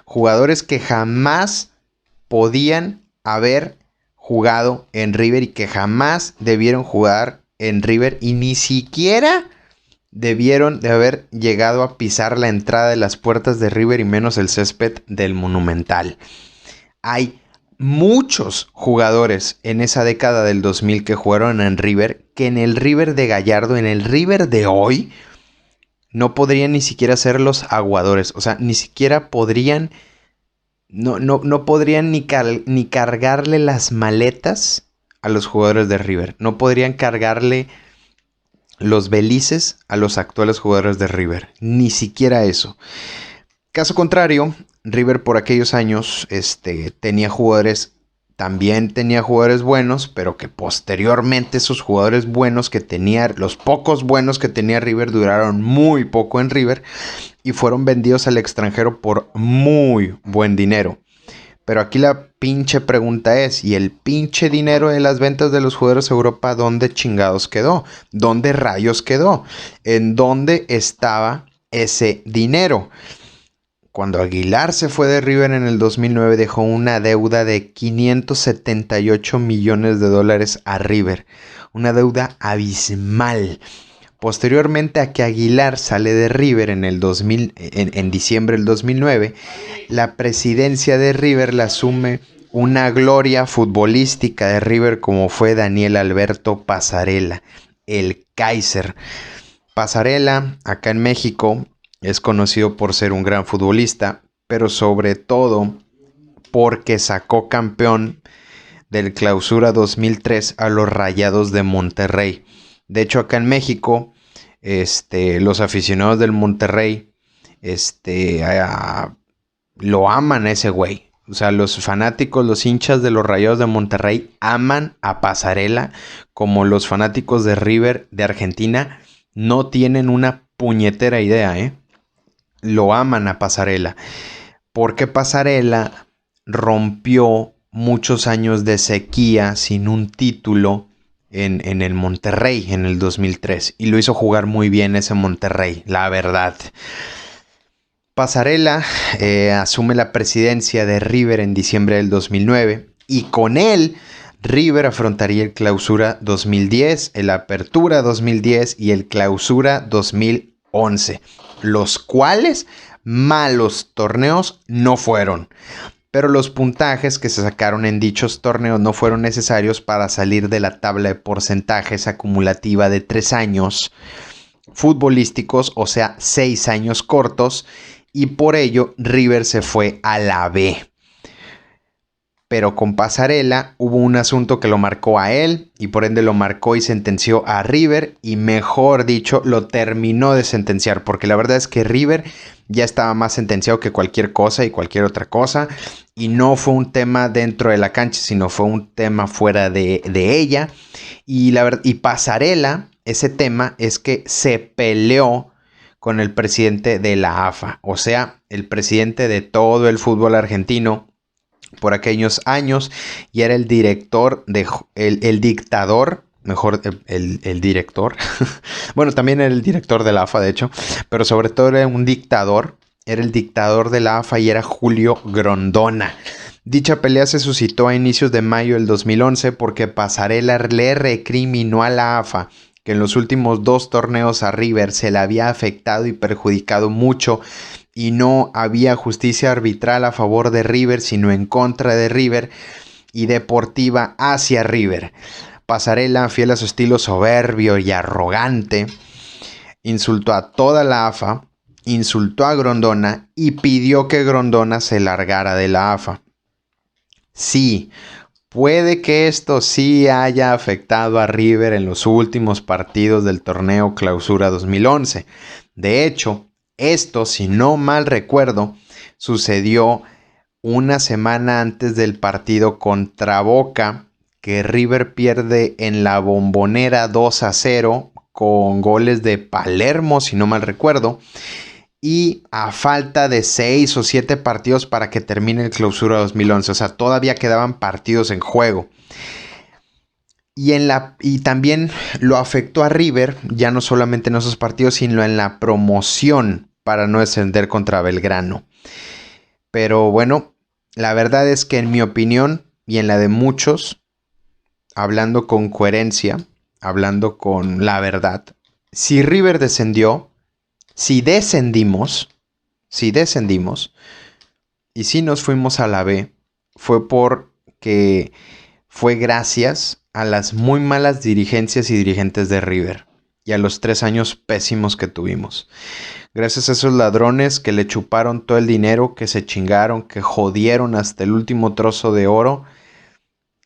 Jugadores que jamás podían haber jugado en River y que jamás debieron jugar en River, y ni siquiera debieron de haber llegado a pisar la entrada de las puertas de River, y menos el césped del Monumental. Hay muchos jugadores en esa década del 2000 que jugaron en River, que en el River de Gallardo, en el River de hoy, no podrían ni siquiera ser los aguadores. O sea, ni siquiera podrían... No podrían ni cargarle las maletas a los jugadores de River. No podrían cargarle los belices a los actuales jugadores de River. Ni siquiera eso. Caso contrario, River por aquellos años tenía jugadores también tenía jugadores buenos, pero que posteriormente esos jugadores buenos que tenía, los pocos buenos que tenía River, duraron muy poco en River y fueron vendidos al extranjero por muy buen dinero. Pero aquí la pinche pregunta es, ¿y el pinche dinero de las ventas de los jugadores a Europa dónde chingados quedó? ¿Dónde rayos quedó? ¿En dónde estaba ese dinero? Cuando Aguilar se fue de River en el 2009 dejó una deuda de 578 millones de dólares a River. Una deuda abismal. Posteriormente a que Aguilar sale de River en diciembre del 2009, la presidencia de River la asume una gloria futbolística de River como fue Daniel Alberto Passarella, el Kaiser. Passarella, acá en México, es conocido por ser un gran futbolista, pero sobre todo porque sacó campeón del Clausura 2003 a los Rayados de Monterrey. De hecho, acá en México, los aficionados del Monterrey, lo aman a ese güey. O sea, los fanáticos, los hinchas de los Rayados de Monterrey aman a Passarella, como los fanáticos de River de Argentina no tienen una puñetera idea, ¿eh? Lo aman a Passarella, porque Passarella rompió muchos años de sequía sin un título en el Monterrey en el 2003 y lo hizo jugar muy bien ese Monterrey, la verdad. Passarella asume la presidencia de River en diciembre del 2009 y con él River afrontaría el Clausura 2010, el Apertura 2010 y el Clausura 2011, los cuales malos torneos no fueron. Pero los puntajes que se sacaron en dichos torneos no fueron necesarios para salir de la tabla de porcentajes acumulativa de 3 años futbolísticos, o sea, 6 años cortos, y por ello River se fue a la B. Pero con Passarella hubo un asunto que lo marcó a él y por ende lo marcó y sentenció a River y mejor dicho lo terminó de sentenciar, porque la verdad es que River ya estaba más sentenciado que cualquier cosa y cualquier otra cosa y no fue un tema dentro de la cancha sino fue un tema fuera de ella y Passarella, ese tema es que se peleó con el presidente de la AFA, o sea, el presidente de todo el fútbol argentino por aquellos años y era el director el dictador, mejor el director, bueno, también era el director de la AFA de hecho, pero sobre todo era un dictador, era el dictador de la AFA y era Julio Grondona. Dicha pelea se suscitó a inicios de mayo del 2011 porque Passarella le recriminó a la AFA que en los últimos 2 torneos a River se le había afectado y perjudicado mucho y no había justicia arbitral a favor de River, sino en contra de River y deportiva hacia River. Passarella, fiel a su estilo soberbio y arrogante, insultó a toda la AFA, insultó a Grondona y pidió que Grondona se largara de la AFA. Sí, puede que esto sí haya afectado a River en los últimos partidos del torneo Clausura 2011. De hecho, esto, si no mal recuerdo, sucedió una semana antes del partido contra Boca, que River pierde en la Bombonera 2-0 con goles de Palermo, si no mal recuerdo, y a falta de 6 o 7 partidos para que termine el Clausura 2011, o sea, todavía quedaban partidos en juego. Y también lo afectó a River, ya no solamente en esos partidos, sino en la promoción para no descender contra Belgrano. Pero bueno, la verdad es que en mi opinión y en la de muchos, hablando con coherencia, hablando con la verdad, si River descendió, si descendimos y si nos fuimos a la B, fue gracias a las muy malas dirigencias y dirigentes de River y a los 3 años pésimos que tuvimos. Gracias a esos ladrones que le chuparon todo el dinero, que se chingaron, que jodieron hasta el último trozo de oro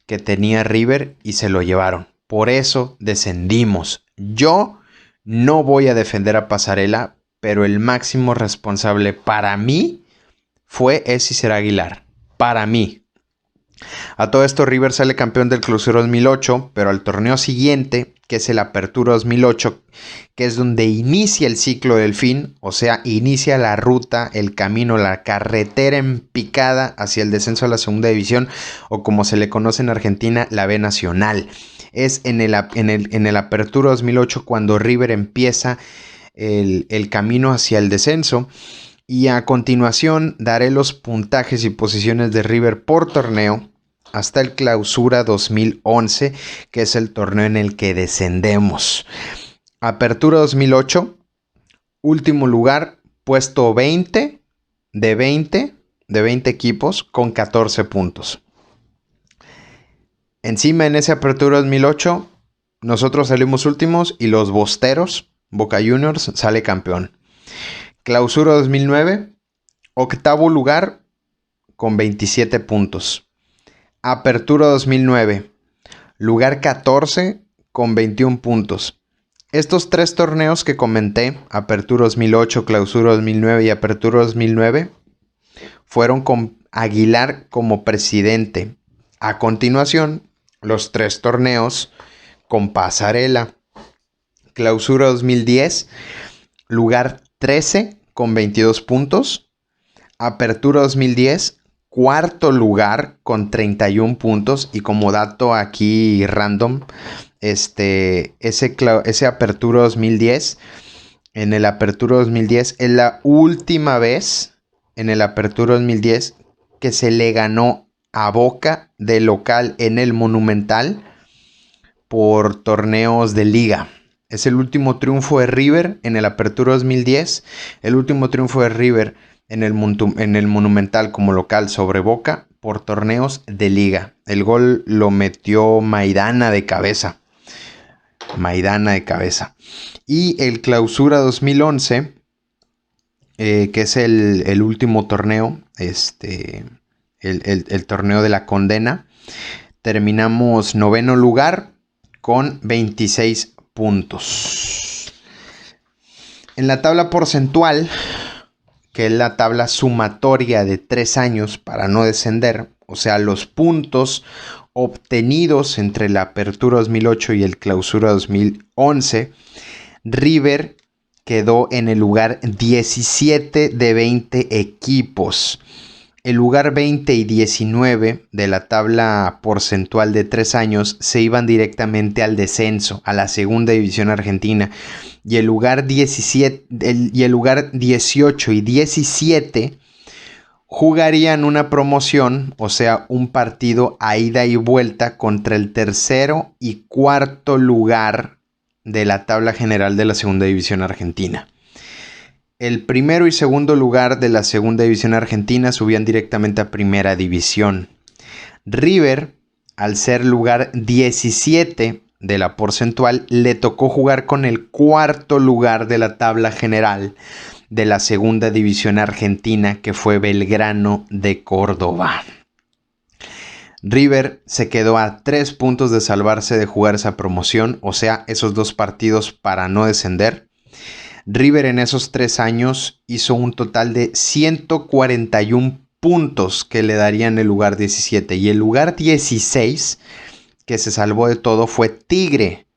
que tenía River y se lo llevaron. Por eso descendimos. Yo no voy a defender a Passarella, pero el máximo responsable para mí es y será Aguilar. Para mí. A todo esto River sale campeón del Clausura 2008, pero al torneo siguiente, que es el Apertura 2008, que es donde inicia el ciclo del fin, o sea, inicia la ruta, el camino, la carretera en picada hacia el descenso a la segunda división, o como se le conoce en Argentina, la B Nacional. Es en el Apertura 2008 cuando River empieza el camino hacia el descenso. Y a continuación daré los puntajes y posiciones de River por torneo hasta el Clausura 2011, que es el torneo en el que descendemos. Apertura 2008, último lugar, puesto 20 de 20 equipos con 14 puntos. Encima en esa Apertura 2008, nosotros salimos últimos y los bosteros, Boca Juniors, sale campeón. Clausura 2009, octavo lugar con 27 puntos. Apertura 2009, lugar 14 con 21 puntos. Estos tres torneos que comenté, Apertura 2008, Clausura 2009 y Apertura 2009, fueron con Aguilar como presidente. A continuación, los tres torneos con Pasarela. Clausura 2010, lugar 13 con 22 puntos. Apertura 2010, cuarto lugar con 31 puntos. Y como dato aquí random, ese Apertura 2010, en el Apertura 2010 es la última vez en el Apertura 2010 que se le ganó a Boca de local en el Monumental por torneos de liga. Es el último triunfo de River en el Apertura 2010, el último triunfo de River en el Monumental como local sobre Boca por torneos de liga. El gol lo metió Maidana de cabeza. Y el Clausura 2011, que es el último torneo, el torneo de la condena, terminamos noveno lugar con 26 puntos. En la tabla porcentual, que es la tabla sumatoria de 3 años para no descender, o sea, los puntos obtenidos entre la Apertura 2008 y el Clausura 2011, River quedó en el lugar 17 de 20 equipos. El lugar 20 y 19 de la tabla porcentual de 3 años se iban directamente al descenso, a la segunda división argentina. Y el lugar 18 y 17 jugarían una promoción, o sea, un partido a ida y vuelta contra el tercero y cuarto lugar de la tabla general de la segunda división argentina. El primero y segundo lugar de la segunda división argentina subían directamente a primera división. River, al ser lugar 17 de la porcentual, le tocó jugar con el cuarto lugar de la tabla general de la segunda división argentina, que fue Belgrano de Córdoba. River se quedó a 3 puntos de salvarse de jugar esa promoción, o sea, esos 2 partidos para no descender. River en esos 3 años hizo un total de 141 puntos que le darían el lugar 17. Y el lugar 16, que se salvó de todo, fue Tigre,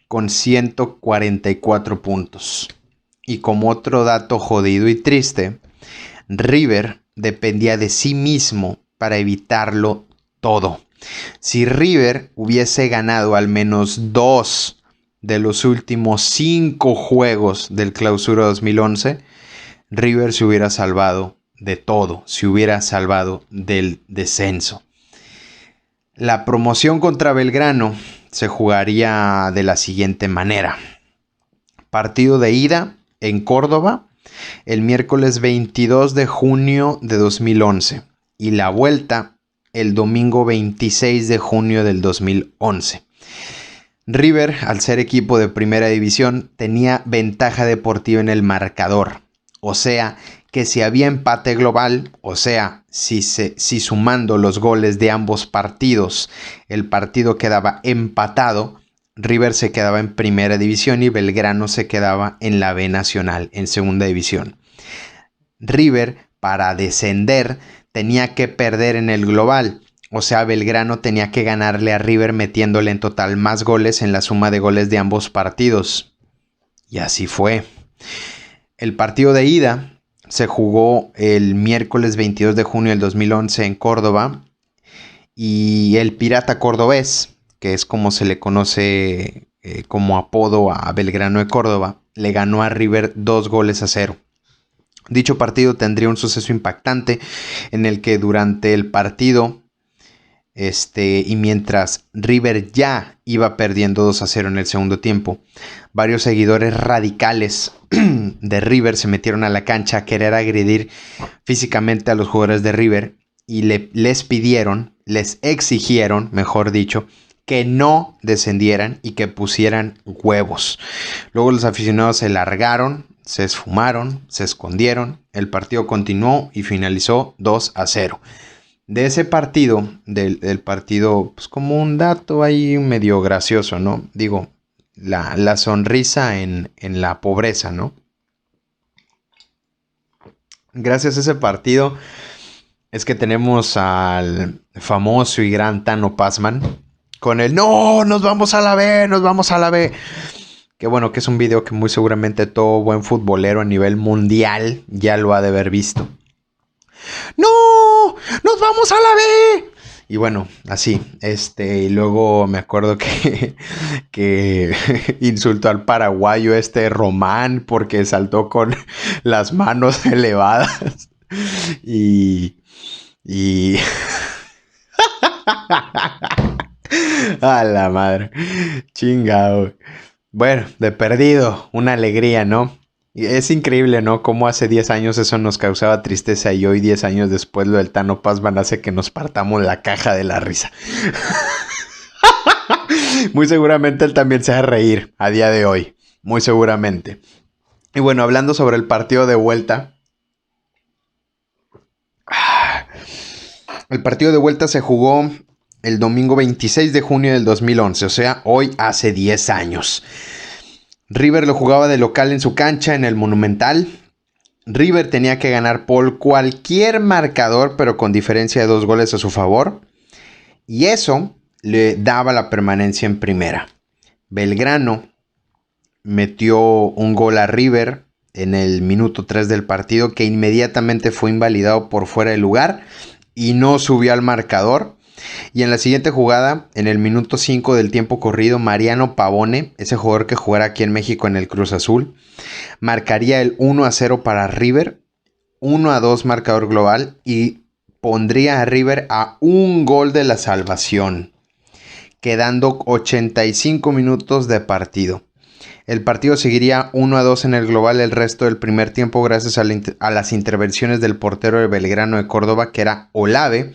con 144 puntos. Y como otro dato jodido y triste, River dependía de sí mismo para evitarlo todo. Si River hubiese ganado al menos 2 de los últimos 5 juegos del Clausura 2011, River se hubiera salvado de todo, se hubiera salvado del descenso. La promoción contra Belgrano se jugaría de la siguiente manera. Partido de ida en Córdoba el miércoles 22 de junio de 2011 y la vuelta el domingo 26 de junio del 2011. River, al ser equipo de primera división, tenía ventaja deportiva en el marcador. O sea, que si había empate global, o sea, si sumando los goles de ambos partidos, el partido quedaba empatado, River se quedaba en primera división y Belgrano se quedaba en la B Nacional, en segunda división. River, para descender, tenía que perder en el global. O sea, Belgrano tenía que ganarle a River metiéndole en total más goles en la suma de goles de ambos partidos. Y así fue. El partido de ida se jugó el miércoles 22 de junio del 2011 en Córdoba. Y el Pirata Cordobés, que es como se le conoce como apodo a Belgrano de Córdoba, le ganó a River 2-0. Dicho partido tendría un suceso impactante en el que durante el partido y mientras River ya iba perdiendo 2-0 en el segundo tiempo, varios seguidores radicales de River se metieron a la cancha a querer agredir físicamente a los jugadores de River y les exigieron, mejor dicho, que no descendieran y que pusieran huevos. Luego los aficionados se largaron, se esfumaron, se escondieron, el partido continuó y finalizó 2-0. De ese partido, del partido, pues como un dato ahí medio gracioso, ¿no? Digo, la sonrisa en la pobreza, ¿no? Gracias a ese partido es que tenemos al famoso y gran Tano Pazman con el ¡No! ¡Nos vamos a la B! ¡Nos vamos a la B! Que bueno, que es un video que muy seguramente todo buen futbolero a nivel mundial ya lo ha de haber visto. ¡No! ¡Nos vamos a la B! Y bueno, así, y luego me acuerdo que insultó al paraguayo Román porque saltó con las manos elevadas. Y a la madre, chingado. Bueno, de perdido, una alegría, ¿no? Y es increíble, ¿no? Cómo hace 10 años eso nos causaba tristeza y hoy 10 años después lo del Tano Pazman hace que nos partamos la caja de la risa. Muy seguramente él también se va a reír a día de hoy, muy seguramente. Y bueno, hablando sobre el partido de vuelta. El partido de vuelta se jugó el domingo 26 de junio del 2011, o sea, hoy hace 10 años. River lo jugaba de local en su cancha en el Monumental. River tenía que ganar por cualquier marcador, pero con diferencia de 2 goles a su favor. Y eso le daba la permanencia en primera. Belgrano metió un gol a River en el minuto 3 del partido, que inmediatamente fue invalidado por fuera de lugar y no subió al marcador. Y en la siguiente jugada, en el minuto 5 del tiempo corrido, Mariano Pavone, ese jugador que jugará aquí en México en el Cruz Azul, marcaría el 1-0 para River, 1-2 marcador global, y pondría a River a un gol de la salvación, quedando 85 minutos de partido. El partido seguiría 1-2 en el global el resto del primer tiempo gracias a las intervenciones del portero de Belgrano de Córdoba, que era Olave.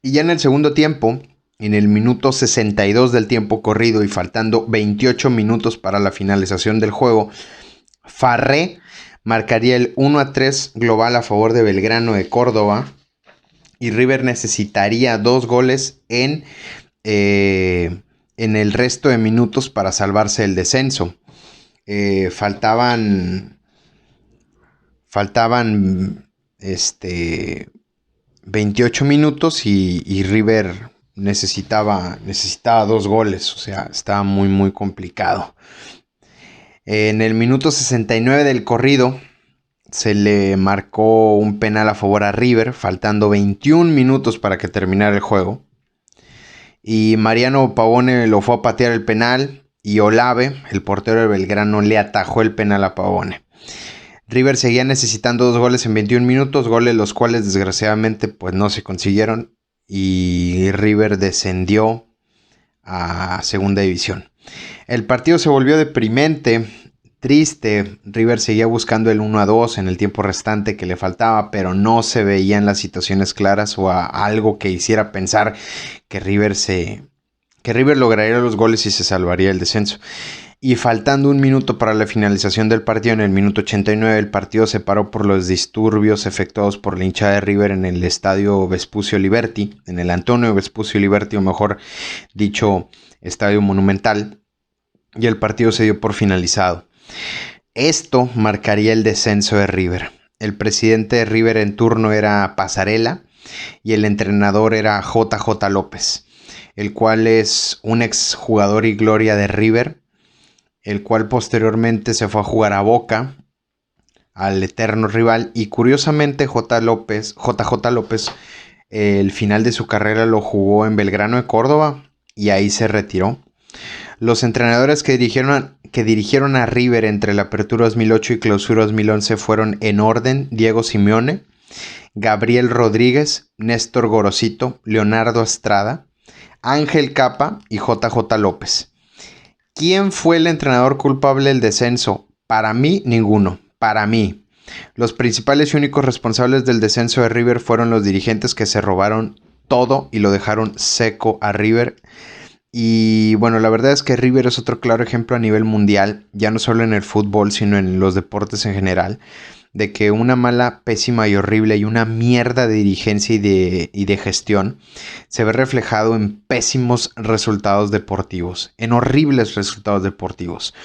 Y ya en el segundo tiempo, en el minuto 62 del tiempo corrido y faltando 28 minutos para la finalización del juego, Farré marcaría el 1-3 global a favor de Belgrano de Córdoba y River necesitaría 2 goles en el resto de minutos para salvarse del descenso. Faltaban 28 minutos y River necesitaba 2 goles, o sea, estaba muy muy complicado. En el minuto 69 del corrido se le marcó un penal a favor a River, faltando 21 minutos para que terminara el juego. Y Mariano Pavone lo fue a patear el penal y Olave, el portero de Belgrano, le atajó el penal a Pavone. River seguía necesitando 2 goles en 21 minutos, goles los cuales desgraciadamente pues no se consiguieron y River descendió a segunda división. El partido se volvió deprimente, triste. River seguía buscando el 1-2 en el tiempo restante que le faltaba, pero no se veían las situaciones claras o algo que hiciera pensar que River lograría los goles y se salvaría el descenso. Y faltando un minuto para la finalización del partido, en el minuto 89, el partido se paró por los disturbios efectuados por la hinchada de River en el estadio Vespucio Liberty, en el Antonio Vespucio Liberty, o mejor dicho, estadio Monumental, y el partido se dio por finalizado. Esto marcaría el descenso de River. El presidente de River en turno era Pasarela y el entrenador era JJ López, el cual es un exjugador y gloria de River, el cual posteriormente se fue a jugar a Boca, al eterno rival, y curiosamente JJ López, el final de su carrera lo jugó en Belgrano de Córdoba y ahí se retiró. Los entrenadores que dirigieron a River entre la Apertura 2008 y Clausura 2011 fueron en orden: Diego Simeone, Gabriel Rodríguez, Néstor Gorosito, Leonardo Estrada, Ángel Capa y JJ López. ¿Quién fue el entrenador culpable del descenso? Para mí, ninguno. Para mí. Los principales y únicos responsables del descenso de River fueron los dirigentes que se robaron todo y lo dejaron seco a River. Y bueno, la verdad es que River es otro claro ejemplo a nivel mundial, ya no solo en el fútbol, sino en los deportes en general, de que una mala, pésima y horrible y una mierda de dirigencia y de gestión se ve reflejado en pésimos resultados deportivos, en horribles resultados deportivos.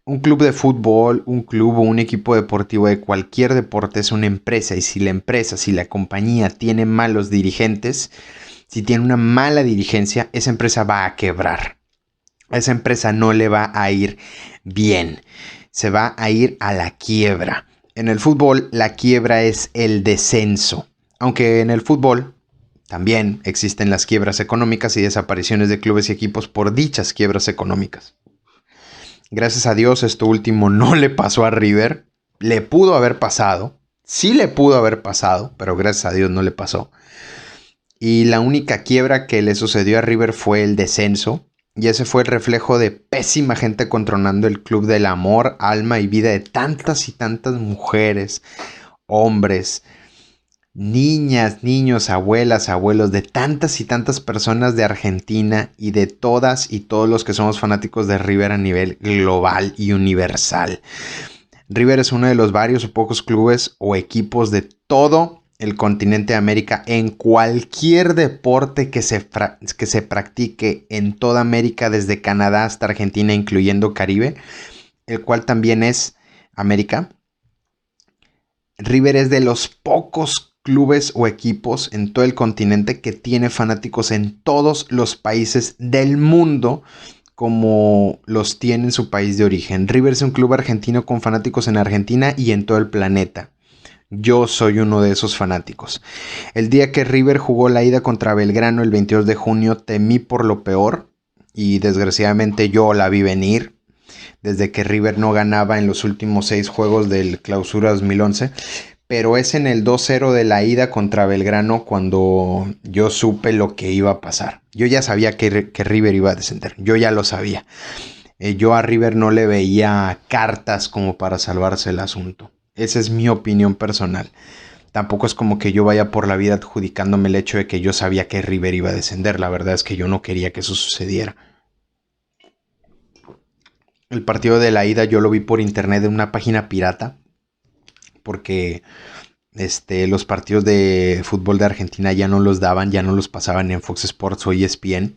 Un club de fútbol, un club o un equipo deportivo de cualquier deporte es una empresa, y si la compañía tiene malos dirigentes, si tiene una mala dirigencia, esa empresa va a quebrar. A esa empresa no le va a ir bien, se va a ir a la quiebra. En el fútbol, la quiebra es el descenso, aunque en el fútbol también existen las quiebras económicas y desapariciones de clubes y equipos por dichas quiebras económicas. Gracias a Dios, esto último no le pasó a River. Le pudo haber pasado, sí le pudo haber pasado, pero gracias a Dios no le pasó. Y la única quiebra que le sucedió a River fue el descenso. Y ese fue el reflejo de pésima gente controlando el club del amor, alma y vida de tantas y tantas mujeres, hombres, niñas, niños, abuelas, abuelos, de tantas y tantas personas de Argentina y de todas y todos los que somos fanáticos de River a nivel global y universal. River es uno de los varios o pocos clubes o equipos de todo el continente de América en cualquier deporte que se practique en toda América, desde Canadá hasta Argentina, incluyendo Caribe, el cual también es América. River es de los pocos clubes o equipos en todo el continente que tiene fanáticos en todos los países del mundo, como los tiene en su país de origen. River es un club argentino con fanáticos en Argentina y en todo el planeta. Yo soy uno de esos fanáticos. El día que River jugó la ida contra Belgrano el 22 de junio temí por lo peor y desgraciadamente yo la vi venir. Desde que River no ganaba en los últimos 6 juegos del Clausura 2011. Pero es en el 2-0 de la ida contra Belgrano cuando yo supe lo que iba a pasar. Yo ya sabía que River iba a descender. Yo ya lo sabía. Yo a River no le veía cartas como para salvarse el asunto. Esa es mi opinión personal. Tampoco es como que yo vaya por la vida adjudicándome el hecho de que yo sabía que River iba a descender. La verdad es que yo no quería que eso sucediera. El partido de la ida yo lo vi por internet en una página pirata. Porque los partidos de fútbol de Argentina ya no los daban, ya no los pasaban en Fox Sports o ESPN.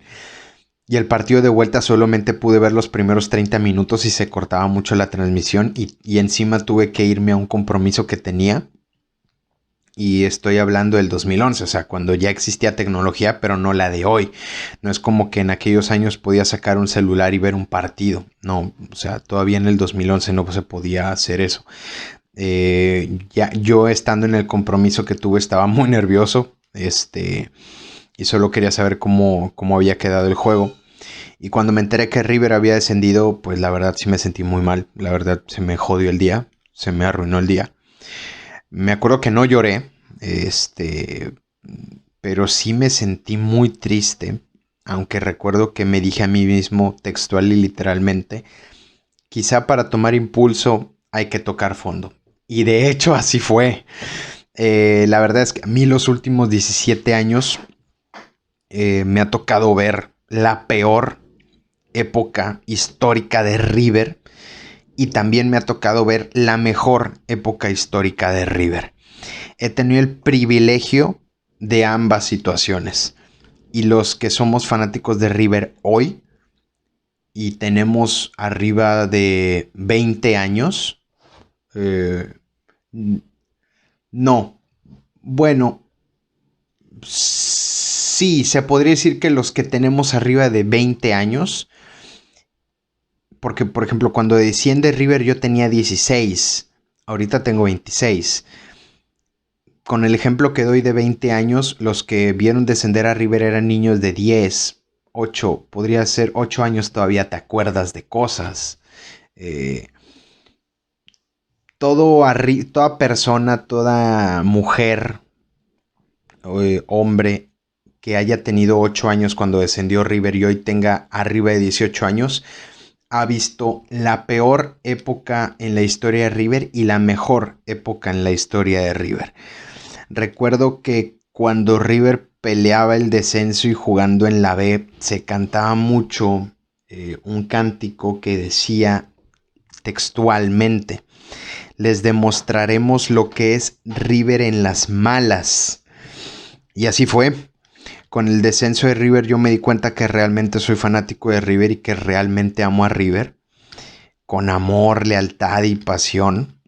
Y el partido de vuelta solamente pude ver los primeros 30 minutos y se cortaba mucho la transmisión. Y encima tuve que irme a un compromiso que tenía. Y estoy hablando del 2011, o sea, cuando ya existía tecnología, pero no la de hoy. No es como que en aquellos años podía sacar un celular y ver un partido. No, o sea, todavía en el 2011 no se podía hacer eso. Ya yo estando en el compromiso que tuve estaba muy nervioso. Y solo quería saber cómo había quedado el juego. Y cuando me enteré que River había descendido, pues la verdad sí me sentí muy mal. La verdad se me jodió el día, se me arruinó el día. Me acuerdo que no lloré, pero sí me sentí muy triste. Aunque recuerdo que me dije a mí mismo textual y literalmente, quizá para tomar impulso hay que tocar fondo. Y de hecho así fue. La verdad es que a mí los últimos 17 años me ha tocado ver la peor época histórica de River y también me ha tocado ver la mejor época histórica de River. He tenido el privilegio de ambas situaciones y los que somos fanáticos de River hoy y tenemos arriba de 20 años, Eh, no. Bueno, sí, se podría decir que los que tenemos arriba de 20 años, porque por ejemplo cuando desciende River yo tenía 16, ahorita tengo 26. Con el ejemplo que doy de 20 años, los que vieron descender a River eran niños de 10, 8, podría ser 8 años todavía te acuerdas de cosas. Eh, toda persona, toda mujer, hombre que haya tenido 8 años cuando descendió River y hoy tenga arriba de 18 años, ha visto la peor época en la historia de River y la mejor época en la historia de River. Recuerdo que cuando River peleaba el descenso y jugando en la B, se cantaba mucho un cántico que decía textualmente: les demostraremos lo que es River en las malas. Y así fue. Con el descenso de River yo me di cuenta que realmente soy fanático de River y que realmente amo a River. Con amor, lealtad y pasión.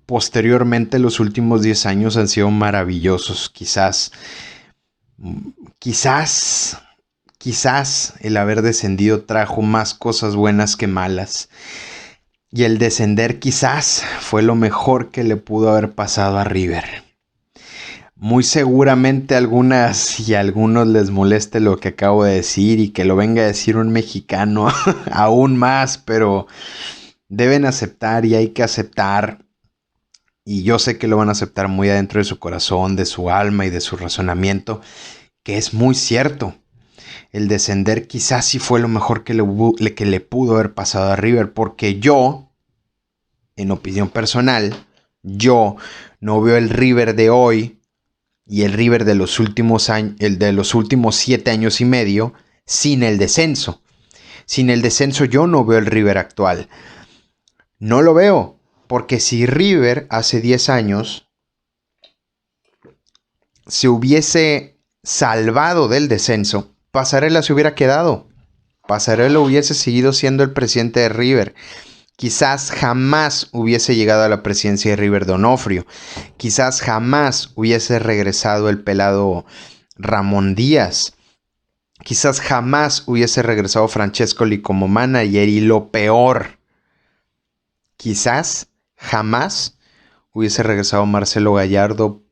Posteriormente los últimos 10 años han sido maravillosos. Quizás el haber descendido trajo más cosas buenas que malas. Y el descender quizás fue lo mejor que le pudo haber pasado a River. Muy seguramente a algunas y a algunos les moleste lo que acabo de decir y que lo venga a decir un mexicano aún más, pero deben aceptar y hay que aceptar. Y yo sé que lo van a aceptar muy adentro de su corazón, de su alma y de su razonamiento, que es muy cierto. El descender quizás sí fue lo mejor que le pudo haber pasado a River, porque yo, en opinión personal, yo no veo el River de hoy y el River de los últimos años, el de los últimos 7 años y medio, sin el descenso. Sin el descenso yo no veo el River actual. No lo veo, porque si River hace 10 años se hubiese salvado del descenso, Pasarela se hubiera quedado. Pasarela hubiese seguido siendo el presidente de River. Quizás jamás hubiese llegado a la presidencia de River Donofrio. Quizás jamás hubiese regresado el pelado Ramón Díaz. Quizás jamás hubiese regresado Francescoli como manager. Y lo peor, quizás jamás hubiese regresado Marcelo Gallardo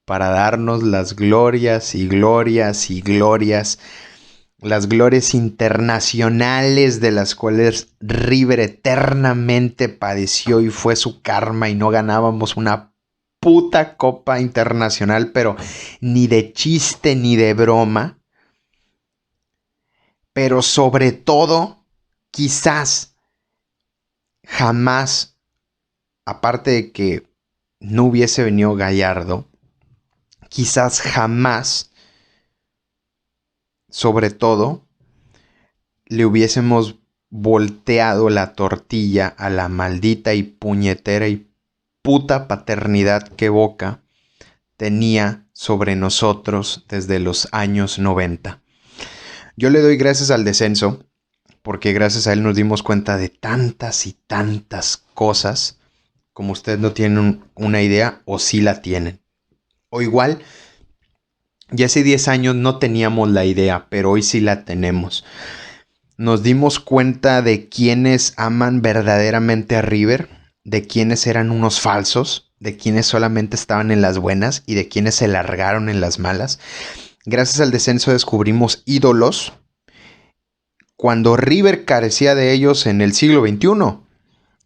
para darnos las glorias y glorias y glorias, las glorias internacionales de las cuales River eternamente padeció y fue su karma y no ganábamos una puta copa internacional, pero ni de chiste ni de broma. Pero sobre todo, quizás jamás, aparte de que no hubiese venido Gallardo, quizás jamás, sobre todo, le hubiésemos volteado la tortilla a la maldita y puñetera y puta paternidad que Boca tenía sobre nosotros desde los años 90. Yo le doy gracias al descenso, porque gracias a él nos dimos cuenta de tantas y tantas cosas, como ustedes no tienen una idea, o sí la tienen. O igual, ya hace 10 años no teníamos la idea, pero hoy sí la tenemos. Nos dimos cuenta de quienes aman verdaderamente a River, de quienes eran unos falsos, de quienes solamente estaban en las buenas y de quienes se largaron en las malas. Gracias al descenso descubrimos ídolos cuando River carecía de ellos en el siglo XXI.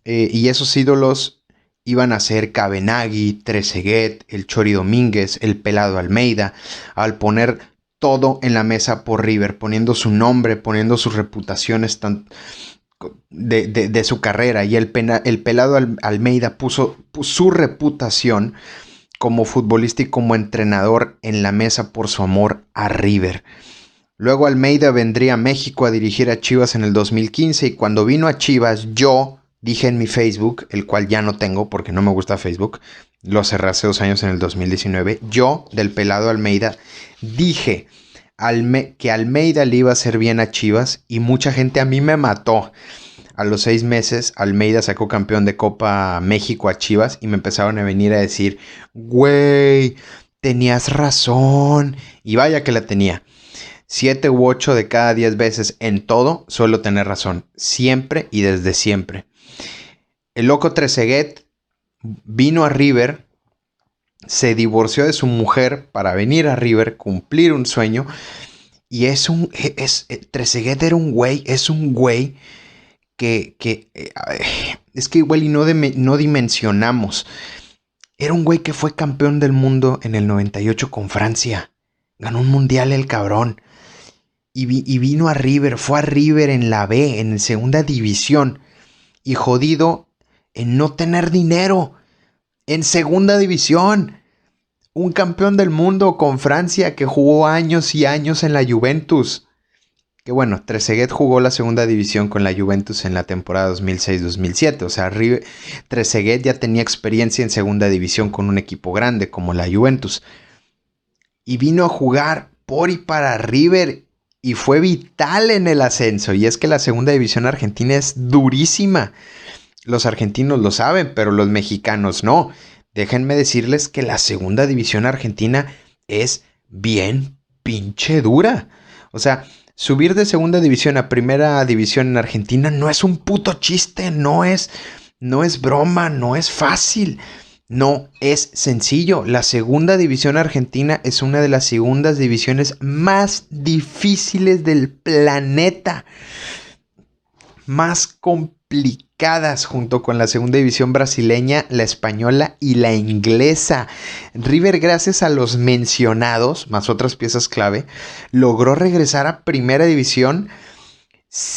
Y esos ídolos iban a ser Cabenagui, Trezeguet, el Chori Domínguez, el Pelado Almeida, al poner todo en la mesa por River, poniendo su nombre, poniendo sus reputaciones de su carrera. Y el Pelado Almeida puso su reputación como futbolista y como entrenador en la mesa por su amor a River. Luego Almeida vendría a México a dirigir a Chivas en el 2015 y cuando vino a Chivas yo dije en mi Facebook, el cual ya no tengo porque no me gusta Facebook, lo cerré hace 2 años en el 2019, yo del Pelado Almeida dije que Almeida le iba a hacer bien a Chivas y mucha gente a mí me mató. A los 6 meses, Almeida sacó campeón de Copa México a Chivas y me empezaron a venir a decir, güey, tenías razón. Y vaya que la tenía. 7 u 8 de cada 10 veces en todo suelo tener razón. Siempre y desde siempre. El loco Trezeguet vino a River, se divorció de su mujer para venir a River, cumplir un sueño. Y Trezeguet era un güey, es un güey que es que igual y no dimensionamos. Era un güey que fue campeón del mundo en el 98 con Francia. Ganó un mundial el cabrón. Y vino a River, fue a River en la B, en segunda división. Y jodido en no tener dinero. En segunda división. Un campeón del mundo con Francia que jugó años y años en la Juventus. Que bueno, Trezeguet jugó la segunda división con la Juventus en la temporada 2006-2007. O sea, Trezeguet ya tenía experiencia en segunda división con un equipo grande como la Juventus. Y vino a jugar por y para River y fue vital en el ascenso. Y es que la segunda división argentina es durísima. Los argentinos lo saben, pero los mexicanos no. Déjenme decirles que la segunda división argentina es bien pinche dura. O sea, subir de segunda división a primera división en Argentina no es un puto chiste, no es broma, no es fácil. No es sencillo. La segunda división argentina es una de las segundas divisiones más difíciles del planeta. Más complicadas junto con la segunda división brasileña, la española y la inglesa. River, gracias a los mencionados, más otras piezas clave, logró regresar a primera división.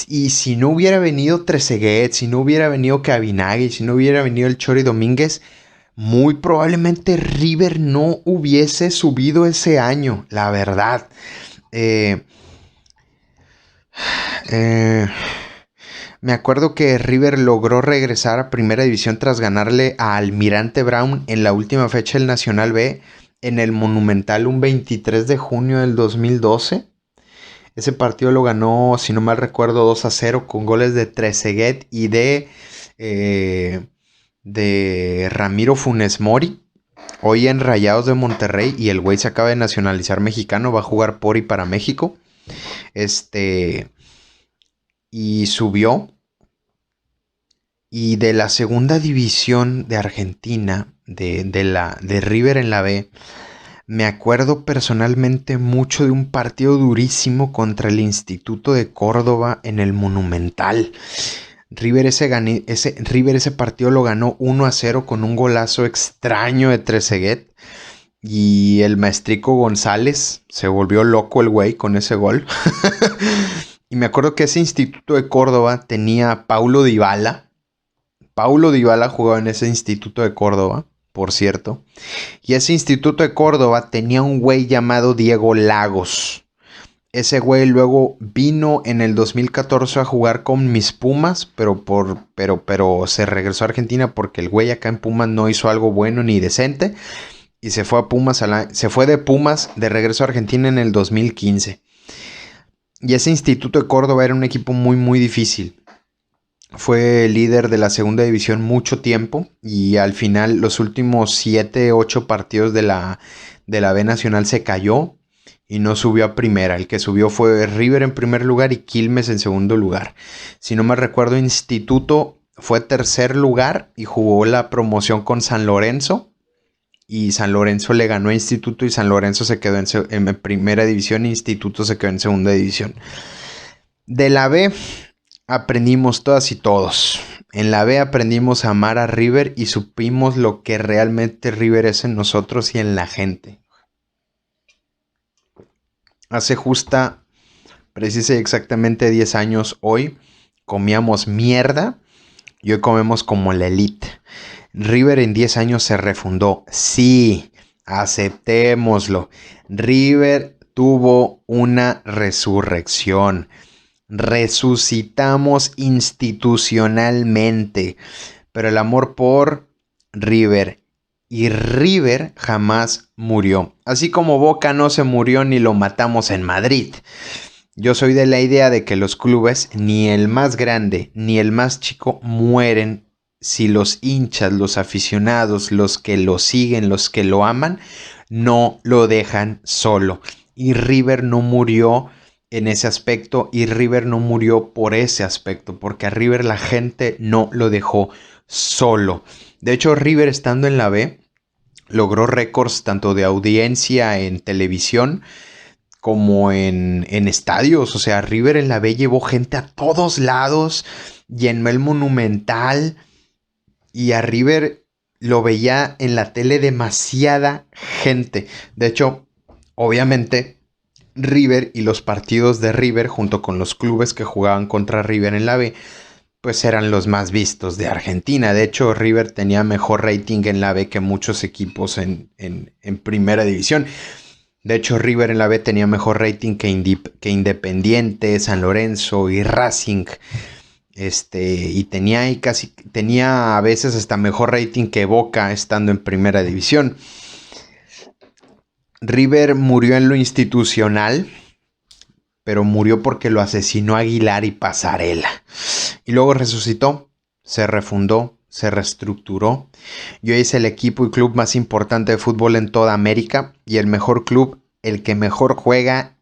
Y si no hubiera venido Trezeguet, si no hubiera venido Cabinagui, si no hubiera venido el Chori Domínguez, muy probablemente River no hubiese subido ese año, la verdad. Me acuerdo que River logró regresar a primera división tras ganarle a Almirante Brown en la última fecha del Nacional B en el Monumental un 23 de junio del 2012. Ese partido lo ganó, si no mal recuerdo, 2-0 con goles de Trezeguet y de Ramiro Funes Mori, hoy en Rayados de Monterrey, y el güey se acaba de nacionalizar mexicano, va a jugar por y para México. Y subió. Y de la segunda división de Argentina, de River en la B, me acuerdo personalmente mucho de un partido durísimo contra el Instituto de Córdoba en el Monumental. River ese partido lo ganó 1-0 con un golazo extraño de Trezeguet. Y el maestrico González se volvió loco el güey con ese gol. Y me acuerdo que ese Instituto de Córdoba tenía a Paulo Dybala. Paulo Dybala jugaba en ese Instituto de Córdoba, por cierto. Y ese Instituto de Córdoba tenía un güey llamado Diego Lagos. Ese güey luego vino en el 2014 a jugar con mis Pumas, pero se regresó a Argentina porque el güey acá en Pumas no hizo algo bueno ni decente. Y se fue a Pumas, se fue de Pumas de regreso a Argentina en el 2015. Y ese Instituto de Córdoba era un equipo muy, muy difícil. Fue líder de la segunda división mucho tiempo y al final los últimos 7, 8 partidos de la B Nacional se cayó y no subió a primera. El que subió fue River en primer lugar y Quilmes en segundo lugar. Si no me recuerdo, Instituto fue tercer lugar y jugó la promoción con San Lorenzo. Y San Lorenzo le ganó a Instituto y San Lorenzo se quedó en primera división e Instituto se quedó en segunda división. De la B aprendimos todas y todos. En la B aprendimos a amar a River y supimos lo que realmente River es en nosotros y en la gente. Hace justa, precisa y exactamente 10 años hoy, comíamos mierda y hoy comemos como la elite. River en 10 años se refundó. Sí, aceptémoslo. River tuvo una resurrección. Resucitamos institucionalmente. Pero el amor por River y River jamás murió. Así como Boca no se murió ni lo matamos en Madrid. Yo soy de la idea de que los clubes, ni el más grande ni el más chico, mueren si los hinchas, los aficionados, los que lo siguen, los que lo aman, no lo dejan solo. Y River no murió en ese aspecto, y River no murió por ese aspecto, porque a River la gente no lo dejó solo. De hecho, River, estando en la B, logró récords tanto de audiencia en televisión como en estadios. O sea, River en la B llevó gente a todos lados, llenó el Monumental, y a River lo veía en la tele demasiada gente. De hecho, obviamente, River y los partidos de River, junto con los clubes que jugaban contra River en la B, pues eran los más vistos de Argentina. De hecho, River tenía mejor rating en la B que muchos equipos en primera división. De hecho, River en la B tenía mejor rating que Independiente, San Lorenzo y Racing. Y tenía a veces hasta mejor rating que Boca estando en primera división. River murió en lo institucional, pero murió porque lo asesinó Aguilar y Pasarela. Y luego resucitó, se refundó, se reestructuró. Y hoy es el equipo y club más importante de fútbol en toda América, y el mejor club, el que mejor juega,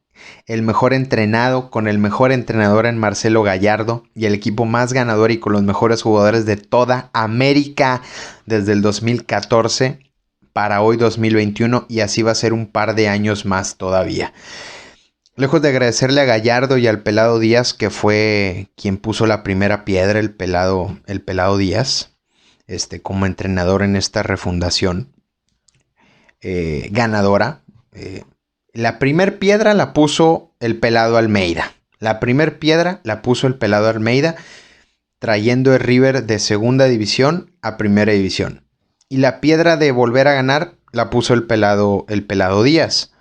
el mejor entrenado, con el mejor entrenador en Marcelo Gallardo, y el equipo más ganador y con los mejores jugadores de toda América desde el 2014 para hoy 2021, y así va a ser un par de años más todavía. Lejos de agradecerle a Gallardo y al Pelado Díaz, que fue quien puso la primera piedra, el pelado Díaz, como entrenador en esta refundación ganadora. La primer piedra la puso el Pelado Almeida. Trayendo el River de segunda división a primera división. Y la piedra de volver a ganar la puso el Pelado Díaz.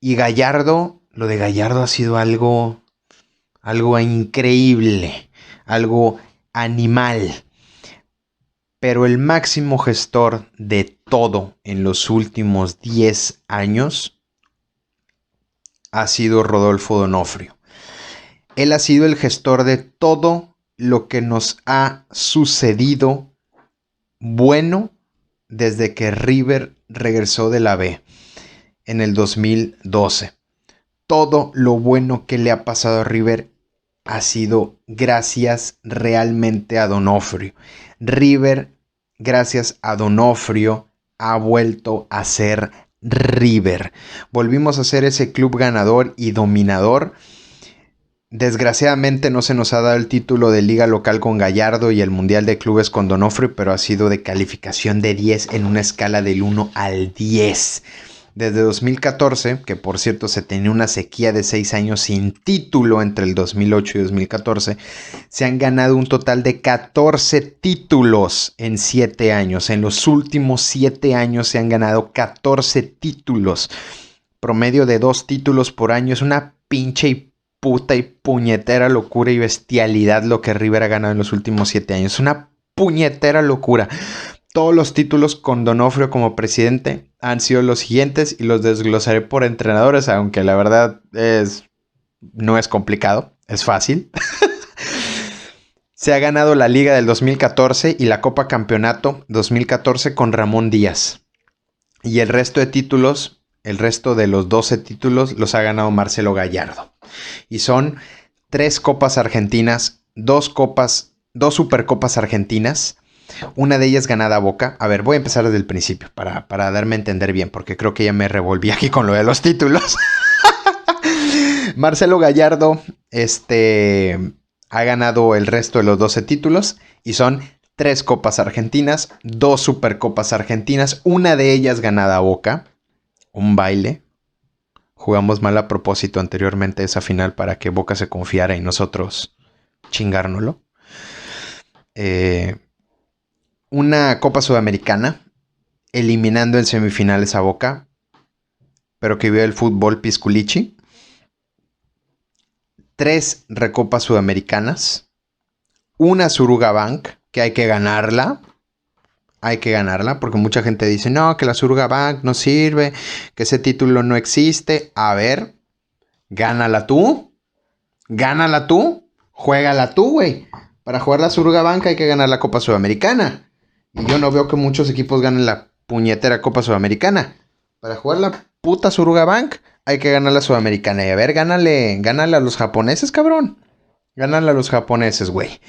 Y Gallardo, lo de Gallardo ha sido algo increíble, algo animal. Pero el máximo gestor de todo en los últimos 10 años ha sido Rodolfo D'Onofrio. Él ha sido el gestor de todo lo que nos ha sucedido bueno desde que River regresó de la B en el 2012. Todo lo bueno que le ha pasado a River ha sido gracias realmente a D'Onofrio. River, gracias a D'Onofrio, ha vuelto a ser River. Volvimos a ser ese club ganador y dominador. Desgraciadamente no se nos ha dado el título de liga local con Gallardo y el mundial de clubes con D'Onofrio, pero ha sido de calificación de 10 en una escala del 1 al 10. Desde 2014, que por cierto se tenía una sequía de 6 años sin título entre el 2008 y 2014, se han ganado un total de 14 títulos en 7 años. En los últimos 7 años se han ganado 14 títulos. Promedio de 2 títulos por año. Es una pinche y puta y puñetera locura y bestialidad lo que River ha ganado en los últimos 7 años. Es una puñetera locura. Todos los títulos con D'Onofrio como presidente han sido los siguientes y los desglosaré por entrenadores, aunque la verdad no es complicado, es fácil. Se ha ganado la Liga del 2014 y la Copa Campeonato 2014 con Ramón Díaz. Y el resto de títulos, el resto de los 12 títulos los ha ganado Marcelo Gallardo. Y son 3 Copas Argentinas, 2 Supercopas Argentinas. Una de ellas ganada a Boca. A ver, voy a empezar desde el principio para darme a entender bien, porque creo que ya me revolví aquí con lo de los títulos. Marcelo Gallardo ha ganado el resto de los 12 títulos y son 3 Copas Argentinas, 2 Supercopas Argentinas, una de ellas ganada a Boca. Un baile. Jugamos mal a propósito anteriormente esa final para que Boca se confiara y nosotros chingárnoslo. Una Copa Sudamericana, eliminando en semifinales a Boca, pero que vio el fútbol Pisculichi. 3 Recopas Sudamericanas, una Suruga Bank, que hay que ganarla, porque mucha gente dice, no, que la Suruga Bank no sirve, que ese título no existe. A ver, Gánala tú. Gánala tú. Juégala tú, güey. Para jugar la Suruga hay que ganar la Copa Sudamericana. Y yo no veo que muchos equipos ganen la puñetera Copa Sudamericana. Para jugar la puta Suruga hay que ganar la Sudamericana. Y a ver, gánale a los japoneses, cabrón. Gánale a los japoneses, güey.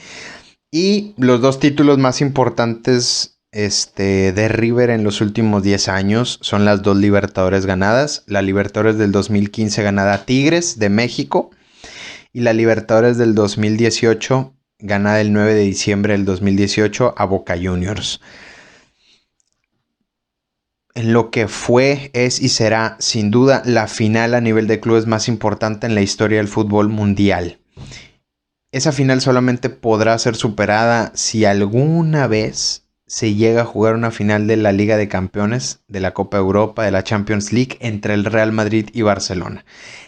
Y los dos títulos más importantes de River en los últimos 10 años son las dos Libertadores ganadas. La Libertadores del 2015 ganada a Tigres de México. Y la Libertadores del 2018 ganada el 9 de diciembre del 2018 a Boca Juniors. En lo que fue, es y será sin duda la final a nivel de clubes más importante en la historia del fútbol mundial. Esa final solamente podrá ser superada si alguna vez se llega a jugar una final de la Liga de Campeones, de la Copa Europa, de la Champions League entre el Real Madrid y Barcelona.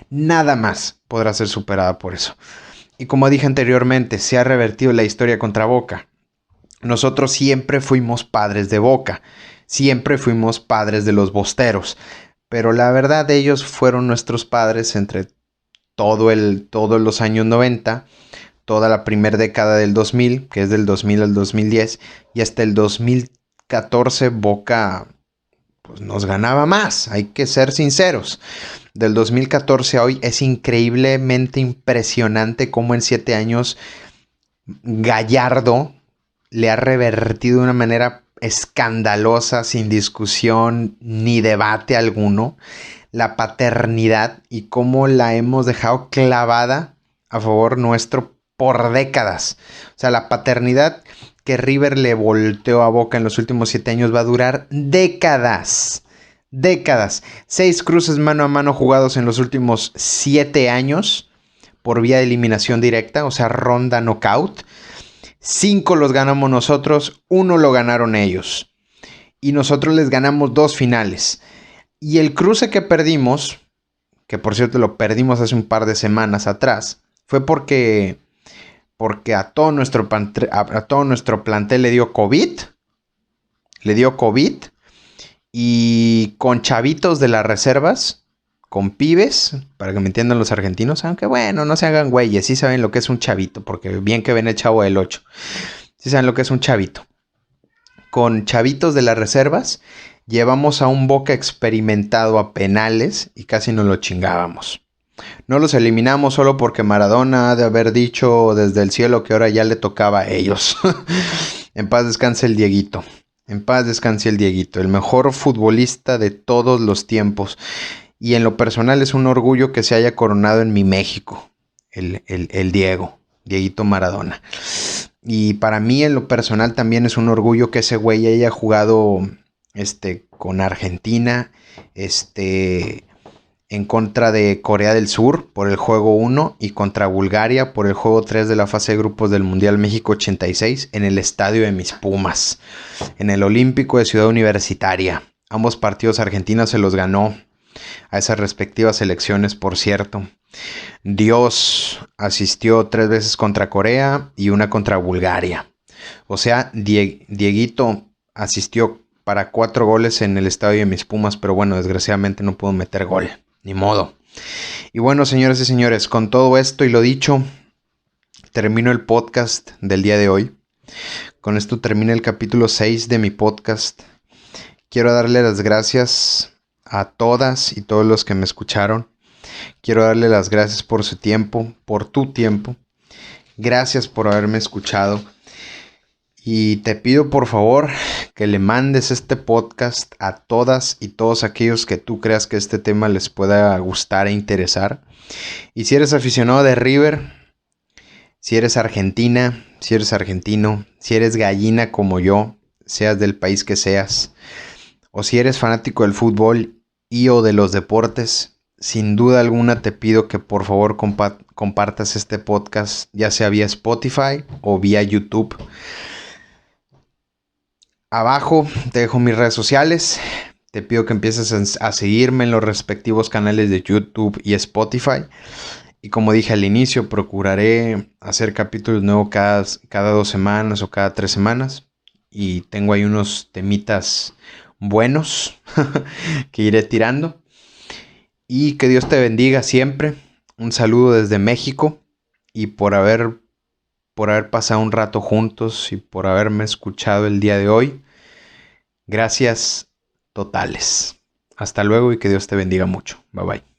Nada más podrá ser superada por eso. Y como dije anteriormente, se ha revertido la historia contra Boca. Nosotros siempre fuimos padres de Boca. Siempre fuimos padres de los bosteros. Pero la verdad, ellos fueron nuestros padres entre todos los años 90, toda la primera década del 2000, que es del 2000 al 2010, y hasta el 2014 Boca pues, nos ganaba más, hay que ser sinceros. Del 2014 a hoy es increíblemente impresionante cómo en 7 años Gallardo le ha revertido de una manera escandalosa, sin discusión ni debate alguno, la paternidad y cómo la hemos dejado clavada a favor nuestro por décadas. O sea, la paternidad que River le volteó a Boca en los últimos 7 años va a durar décadas. Décadas. 6 cruces mano a mano jugados en los últimos 7 años por vía de eliminación directa, o sea, ronda knockout. 5 los ganamos nosotros, 1 lo ganaron ellos. Y nosotros les ganamos 2 finales. Y el cruce que perdimos, que por cierto lo perdimos hace un par de semanas atrás, fue porque a todo nuestro plantel le dio COVID. Le dio COVID. Y con chavitos de las reservas, con pibes, para que me entiendan los argentinos, aunque bueno, no se hagan güeyes, sí saben lo que es un chavito, porque bien que ven el Chavo del 8, sí saben lo que es un chavito. Con chavitos de las reservas, llevamos a un Boca experimentado a penales y casi nos lo chingábamos. No los eliminamos solo porque Maradona ha de haber dicho desde el cielo que ahora ya le tocaba a ellos. En paz descanse el Dieguito. En paz descanse el Dieguito, el mejor futbolista de todos los tiempos. Y en lo personal es un orgullo que se haya coronado en mi México, el Dieguito Maradona. Y para mí en lo personal también es un orgullo que ese güey haya jugado con Argentina, en contra de Corea del Sur por el juego 1 y contra Bulgaria por el juego 3 de la fase de grupos del Mundial México 86 en el estadio de mis Pumas, en el Olímpico de Ciudad Universitaria. Ambos partidos Argentina se los ganó a esas respectivas selecciones, por cierto. Dios asistió 3 veces contra Corea y 1 contra Bulgaria. O sea, Dieguito asistió para 4 goles en el estadio de mis Pumas, pero bueno, desgraciadamente no pudo meter gol. Ni modo. Y bueno, señoras y señores, con todo esto y lo dicho, termino el podcast del día de hoy. Con esto termina el capítulo 6 de mi podcast. Quiero darle las gracias a todas y todos los que me escucharon. Quiero darle las gracias por su tiempo, por tu tiempo. Gracias por haberme escuchado. Y te pido por favor que le mandes este podcast a todas y todos aquellos que tú creas que este tema les pueda gustar e interesar. Y si eres aficionado de River, si eres argentina, si eres argentino, si eres gallina como yo, seas del país que seas, o si eres fanático del fútbol y o de los deportes, sin duda alguna te pido que por favor compartas este podcast, ya sea vía Spotify o vía YouTube. Abajo te dejo mis redes sociales. Te pido que empieces a seguirme en los respectivos canales de YouTube y Spotify. Y como dije al inicio, procuraré hacer capítulos nuevos cada 2 semanas o cada 3 semanas. Y tengo ahí unos temitas buenos que iré tirando. Y que Dios te bendiga siempre. un saludo desde México y por haber pasado un rato juntos y por haberme escuchado el día de hoy. Gracias totales. Hasta luego y que Dios te bendiga mucho. Bye bye.